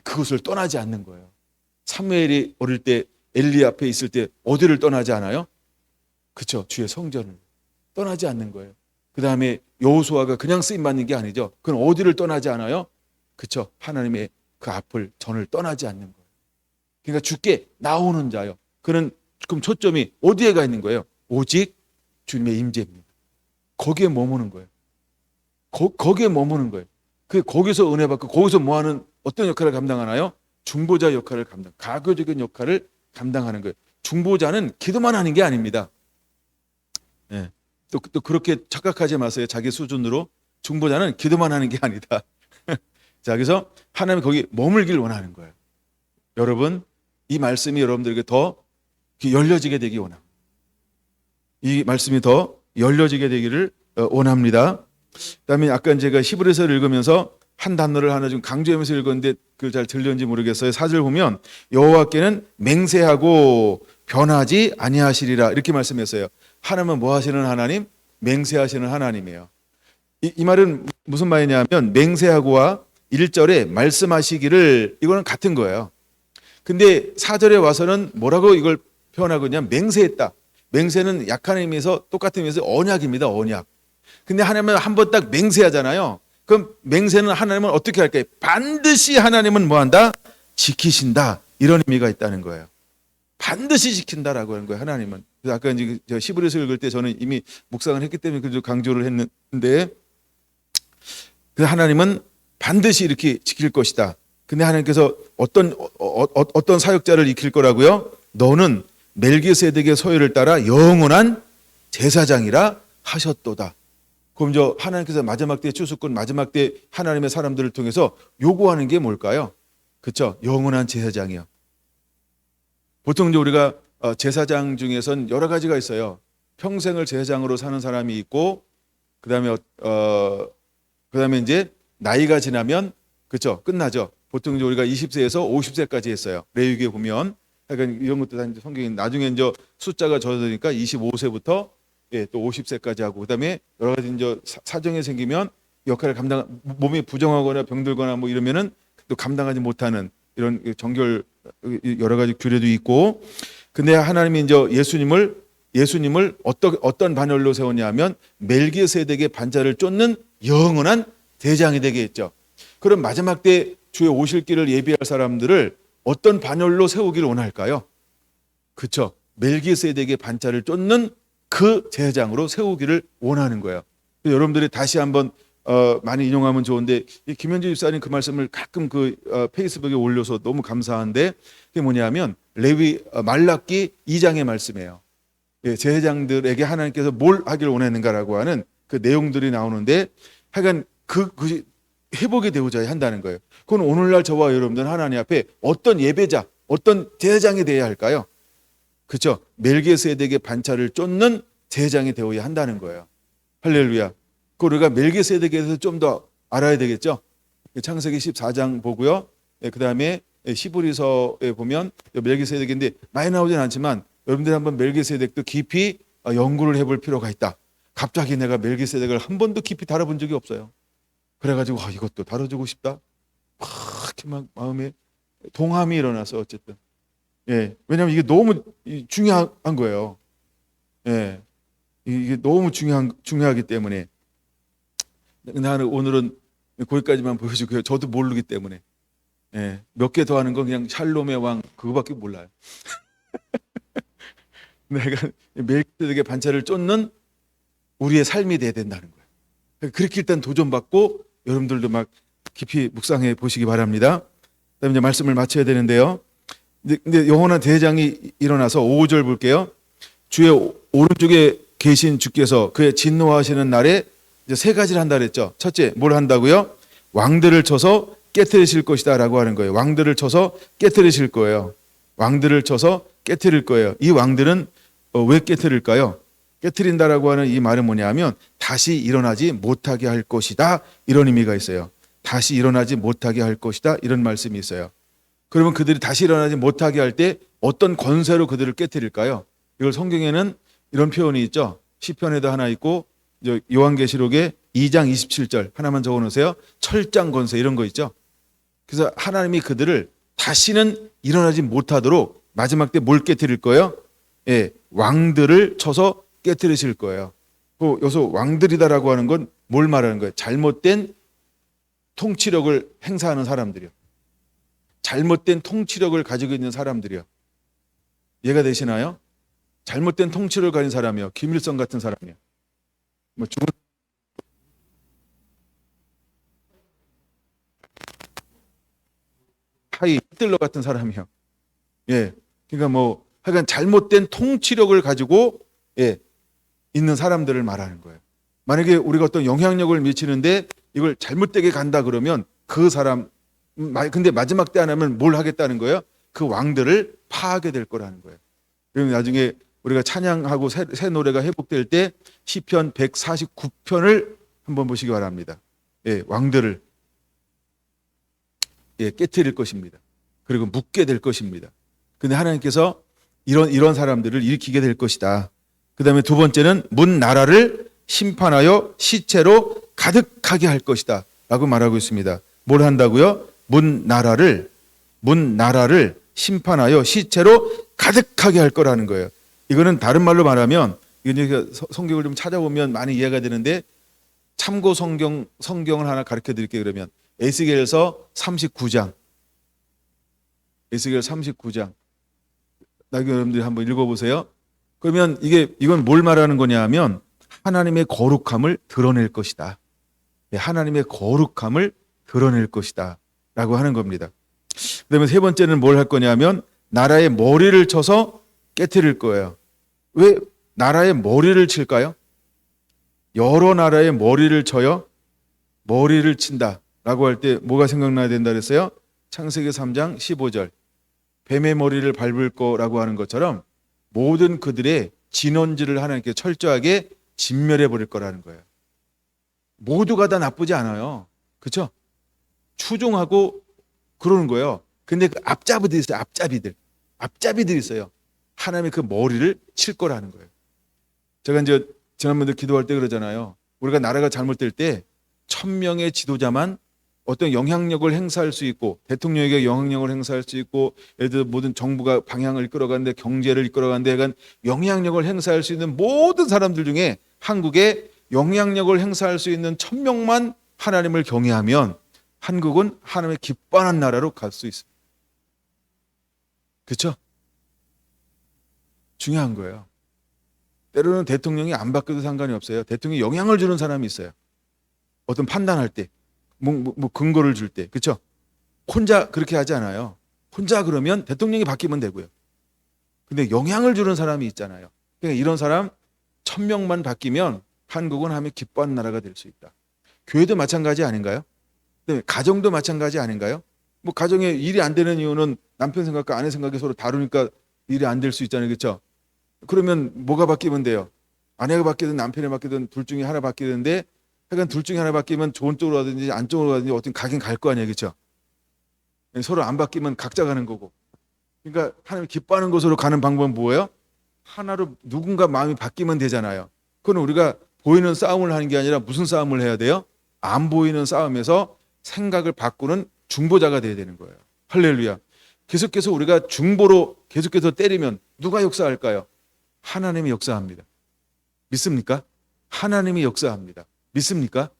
그것을 떠나지 않는 거예요. 사무엘이 어릴 때 엘리 앞에 있을 때 어디를 떠나지 않아요? 그렇죠? 주의 성전을 떠나지 않는 거예요. 그 다음에 여호수아가 그냥 쓰임 받는 게 아니죠. 그건 어디를 떠나지 않아요? 그렇죠? 하나님의 그 앞을 전을 떠나지 않는 거예요. 그러니까 주께 나오는 자요. 그럼 초점이 어디에 가 있는 거예요? 오직 주님의 임재입니다. 거기에 머무는 거예요. 거기에 머무는 거예요. 거기서 은혜 받고 거기서 뭐하는 어떤 역할을 감당하나요? 중보자 역할을 가교적인 역할을 감당하는 거예요. 중보자는 기도만 하는 게 아닙니다. 네. 또 그렇게 착각하지 마세요. 자기 수준으로. 중보자는 기도만 하는 게 아니다. 자, 그래서 하나님이 거기 머물길 원하는 거예요. 여러분, 이 말씀이 여러분들에게 더 열려지게 되기 원합니다. 이 말씀이 더 열려지게 되기를 원합니다. 그다음에 아까 제가 히브리서를 읽으면서 한 단어를 하나 좀 강조하면서 읽었는데 그걸 잘 들렸는지 모르겠어요. 4절 보면 여호와께는 맹세하고 변하지 아니하시리라 이렇게 말씀했어요. 하나님은 뭐 하시는 하나님? 맹세하시는 하나님이에요. 이 말은 무슨 말이냐면 맹세하고와 1절에 말씀하시기를 이거는 같은 거예요. 근데 4절에 와서는 뭐라고 이걸 표현하고 있냐면 맹세했다. 맹세는 약한 의미에서 똑같은 의미에서 언약입니다. 언약. 근데 하나님은 한 번 딱 맹세하잖아요. 그럼 맹세는 하나님은 어떻게 할까요? 반드시 하나님은 뭐한다? 지키신다. 이런 의미가 있다는 거예요. 반드시 지킨다라고 하는 거예요. 하나님은. 그래서 아까 이제 히브리서 읽을 때 저는 이미 묵상을 했기 때문에 그래도 강조를 했는데 그 하나님은 반드시 이렇게 지킬 것이다. 근데 하나님께서 어떤 사역자를 익힐 거라고요? 너는 멜기세덱의 소유를 따라 영원한 제사장이라 하셨도다. 그럼 하나님께서 마지막 때 추수꾼 마지막 때 하나님의 사람들을 통해서 요구하는 게 뭘까요? 그렇죠? 영원한 제사장이요. 보통 우리가 제사장 중에선 여러 가지가 있어요. 평생을 제사장으로 사는 사람이 있고 그다음에 이제 나이가 지나면 그렇죠? 끝나죠. 보통 우리가 20세에서 50세까지 했어요. 레위기에 보면 그러니까 이런 것도 다 성경이 나중에 이제 숫자가 적어지니까 25세부터 또 50세까지 하고 그다음에 여러 가지 이제 사정이 생기면 역할을 몸이 부정하거나 병들거나 뭐 이러면은 또 감당하지 못하는 이런 정결 여러 가지 규례도 있고, 근데 하나님이 이제 예수님을 어떤 반열로 세웠냐면 멜기세덱의 반차를 쫓는 영원한 대장이 되게 했죠. 그럼 마지막 때 주의 오실 길을 예비할 사람들을 어떤 반열로 세우기를 원할까요? 그렇죠. 멜기세덱의 반차를 쫓는 그 제사장으로 세우기를 원하는 거예요. 여러분들이 다시 한번 많이 인용하면 좋은데, 이 김현주 집사님 그 말씀을 가끔 페이스북에 올려서 너무 감사한데, 그게 뭐냐면 말라기 2장의 말씀이에요. 예, 제사장들에게 하나님께서 뭘 하기를 원했는가라고 하는 그 내용들이 나오는데, 하여간 그 회복이 되고자 한다는 거예요. 그건 오늘날 저와 여러분들은 하나님 앞에 어떤 예배자, 어떤 제사장이 되어야 할까요? 그렇죠. 멜기세덱의 반차를 쫓는 제사장이 되어야 한다는 거예요. 할렐루야. 그 우리가 멜기세덱에 대해서 좀 더 알아야 되겠죠. 창세기 14장 보고요. 그 다음에 히브리서에 보면 멜기세덱인데 많이 나오진 않지만, 여러분들이 한번 멜기세덱도 깊이 연구를 해볼 필요가 있다. 갑자기 내가 멜기세덱을 한 번도 깊이 다뤄본 적이 없어요. 그래가지고 이것도 다뤄주고 싶다. 막 마음에 동함이 일어나서 어쨌든. 예, 왜냐하면 이게 너무 중요한 거예요. 예, 이게 너무 중요하기 때문에. 나는 오늘은 거기까지만 보여주고요. 저도 모르기 때문에. 예, 몇 개 더 하는 건 그냥 샬롬의 왕 그거밖에 몰라요. 내가 멜기세덱의 반차를 쫓는 우리의 삶이 돼야 된다는 거예요. 그렇게 일단 도전받고 여러분들도 막 깊이 묵상해 보시기 바랍니다. 그다음에 이제 말씀을 마쳐야 되는데요. 근데 영원한 대장이 일어나서 5절 볼게요. 주의 오른쪽에 계신 주께서 그의 진노하시는 날에 이제 세 가지를 한다 그랬죠. 첫째, 뭘 한다고요? 왕들을 쳐서 깨트리실 것이다 라고 하는 거예요. 왕들을 쳐서 깨트리실 거예요. 왕들을 쳐서 깨트릴 거예요. 이 왕들은 왜 깨트릴까요? 깨트린다라고 하는 이 말은 뭐냐면 다시 일어나지 못하게 할 것이다, 이런 의미가 있어요. 다시 일어나지 못하게 할 것이다, 이런 말씀이 있어요. 그러면 그들이 다시 일어나지 못하게 할 때 어떤 권세로 그들을 깨트릴까요? 이걸 성경에는 이런 표현이 있죠. 시편에도 하나 있고 요한계시록에 2장 27절 하나만 적어놓으세요. 철장 권세, 이런 거 있죠. 그래서 하나님이 그들을 다시는 일어나지 못하도록 마지막 때 뭘 깨트릴 거예요? 예, 왕들을 쳐서 깨트리실 거예요. 여기서 왕들이다라고 하는 건 뭘 말하는 거예요? 잘못된 통치력을 행사하는 사람들이요. 잘못된 통치력을 가지고 있는 사람들이요. 이해가 되시나요? 잘못된 통치력을 가진 사람이요. 김일성 같은 사람이요. 히틀러 같은 사람이요. 예, 그러니까 하여간 잘못된 통치력을 가지고 있는 사람들을 말하는 거예요. 만약에 우리가 어떤 영향력을 미치는데 이걸 잘못되게 간다 그러면 그 사람, 근데 마지막 때 안 하면 뭘 하겠다는 거예요? 그 왕들을 파하게 될 거라는 거예요. 그러면 나중에 우리가 찬양하고 새 노래가 회복될 때 시편 149편을 한번 보시기 바랍니다. 예, 왕들을 깨트릴 것입니다. 그리고 묻게 될 것입니다. 근데 하나님께서 이런 사람들을 일으키게 될 것이다. 그 다음에 두 번째는 문 나라를 심판하여 시체로 가득하게 할 것이다 라고 말하고 있습니다. 뭘 한다고요? 문 나라를 심판하여 시체로 가득하게 할 거라는 거예요. 이거는 다른 말로 말하면, 성경을 좀 찾아보면 많이 이해가 되는데, 참고 성경을 하나 가르쳐 드릴게요. 그러면 에스겔서 39장. 에스겔 39장. 나중에 여러분들이 한번 읽어보세요. 그러면 이건 뭘 말하는 거냐면 하나님의 거룩함을 드러낼 것이다. 하나님의 거룩함을 드러낼 것이다 라고 하는 겁니다. 그다음에 세 번째는 뭘 할 거냐면 나라의 머리를 쳐서 깨트릴 거예요. 왜 나라의 머리를 칠까요? 여러 나라의 머리를 쳐요. 머리를 친다 라고 할 때 뭐가 생각나야 된다 그랬어요? 창세기 3장 15절. 뱀의 머리를 밟을 거라고 하는 것처럼 모든 그들의 진원지를 하나님께 철저하게 진멸해 버릴 거라는 거예요. 모두가 다 나쁘지 않아요. 그렇죠? 추종하고 그러는 거예요. 근데 그 앞잡이들이 있어요. 앞잡이들이 있어요. 하나님의 그 머리를 칠 거라는 거예요. 제가 이제 지난번에 기도할 때 그러잖아요. 우리가 나라가 잘못될 때 1000명의 지도자만 어떤 영향력을 행사할 수 있고, 대통령에게 영향력을 행사할 수 있고, 예를 들어 모든 정부가 방향을 이끌어가는데, 경제를 이끌어가는데 약간 영향력을 행사할 수 있는 모든 사람들 중에 한국에 영향력을 행사할 수 있는 1000명만 하나님을 경외하면 한국은 하나님의 기뻐하는 나라로 갈 수 있습니다. 그렇죠? 중요한 거예요. 때로는 대통령이 안 바뀌어도 상관이 없어요. 대통령이 영향을 주는 사람이 있어요. 어떤 판단할 때, 근거를 줄 때, 그렇죠? 혼자 그렇게 하지 않아요. 혼자 그러면 대통령이 바뀌면 되고요. 근데 영향을 주는 사람이 있잖아요. 그러니까 이런 사람 1000명만 바뀌면 한국은 하면 기뻐하는 나라가 될 수 있다. 교회도 마찬가지 아닌가요? 그다음에 가정도 마찬가지 아닌가요? 뭐 가정에 일이 안 되는 이유는 남편 생각과 아내 생각이 서로 다르니까 일이 안 될 수 있잖아요, 그렇죠? 그러면 뭐가 바뀌면 돼요? 아내가 바뀌든 남편이 바뀌든 둘 중에 하나 바뀌는데, 하여간 둘 중에 하나 바뀌면 좋은 쪽으로 가든지 안쪽으로 가든지 어떤 가긴 갈 거 아니에요, 그렇죠? 서로 안 바뀌면 각자 가는 거고. 그러니까 하나님 기뻐하는 곳으로 가는 방법은 뭐예요? 하나로 누군가 마음이 바뀌면 되잖아요. 그건 우리가 보이는 싸움을 하는 게 아니라 무슨 싸움을 해야 돼요? 안 보이는 싸움에서 생각을 바꾸는 중보자가 돼야 되는 거예요. 할렐루야. 계속해서 우리가 중보로 계속해서 때리면 누가 역사할까요? 하나님이 역사합니다. 믿습니까? 하나님이 역사합니다. 믿습니까?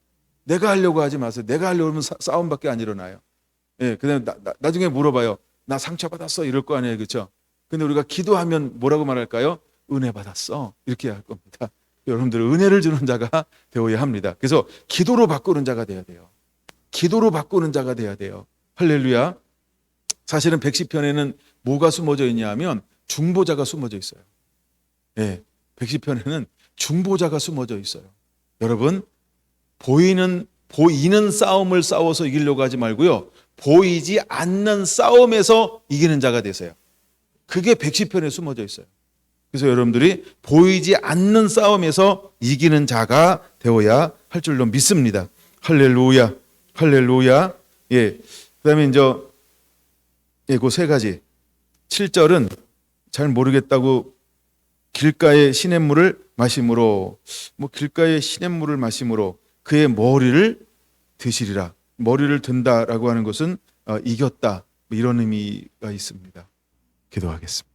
내가 하려고 하지 마세요. 내가 하려고 하면 싸움밖에 안 일어나요. 예, 그다음에 나중에 물어봐요. 나 상처받았어 이럴 거 아니에요, 그렇죠? 근데 우리가 기도하면 뭐라고 말할까요? 은혜 받았어 이렇게 할 겁니다. 여러분들 은혜를 주는 자가 되어야 합니다. 그래서 기도로 바꾸는 자가 돼야 돼요. 기도로 바꾸는 자가 돼야 돼요. 할렐루야. 사실은 110편에는 뭐가 숨어져 있냐 하면 중보자가 숨어져 있어요. 예, 110편에는 중보자가 숨어져 있어요. 여러분, 보이는 싸움을 싸워서 이기려고 하지 말고요, 보이지 않는 싸움에서 이기는 자가 되세요. 그게 110편에 숨어져 있어요. 그래서 여러분들이 보이지 않는 싸움에서 이기는 자가 되어야 할 줄로 믿습니다. 할렐루야, 할렐루야. 예, 그다음에 이제 그 세 가지. 7절은 잘 모르겠다고 길가의 시냇물을 마심으로, 길가의 시냇물을 마심으로 그의 머리를 드시리라. 머리를 든다라고 하는 것은 이겼다, 이런 의미가 있습니다. 기도하겠습니다.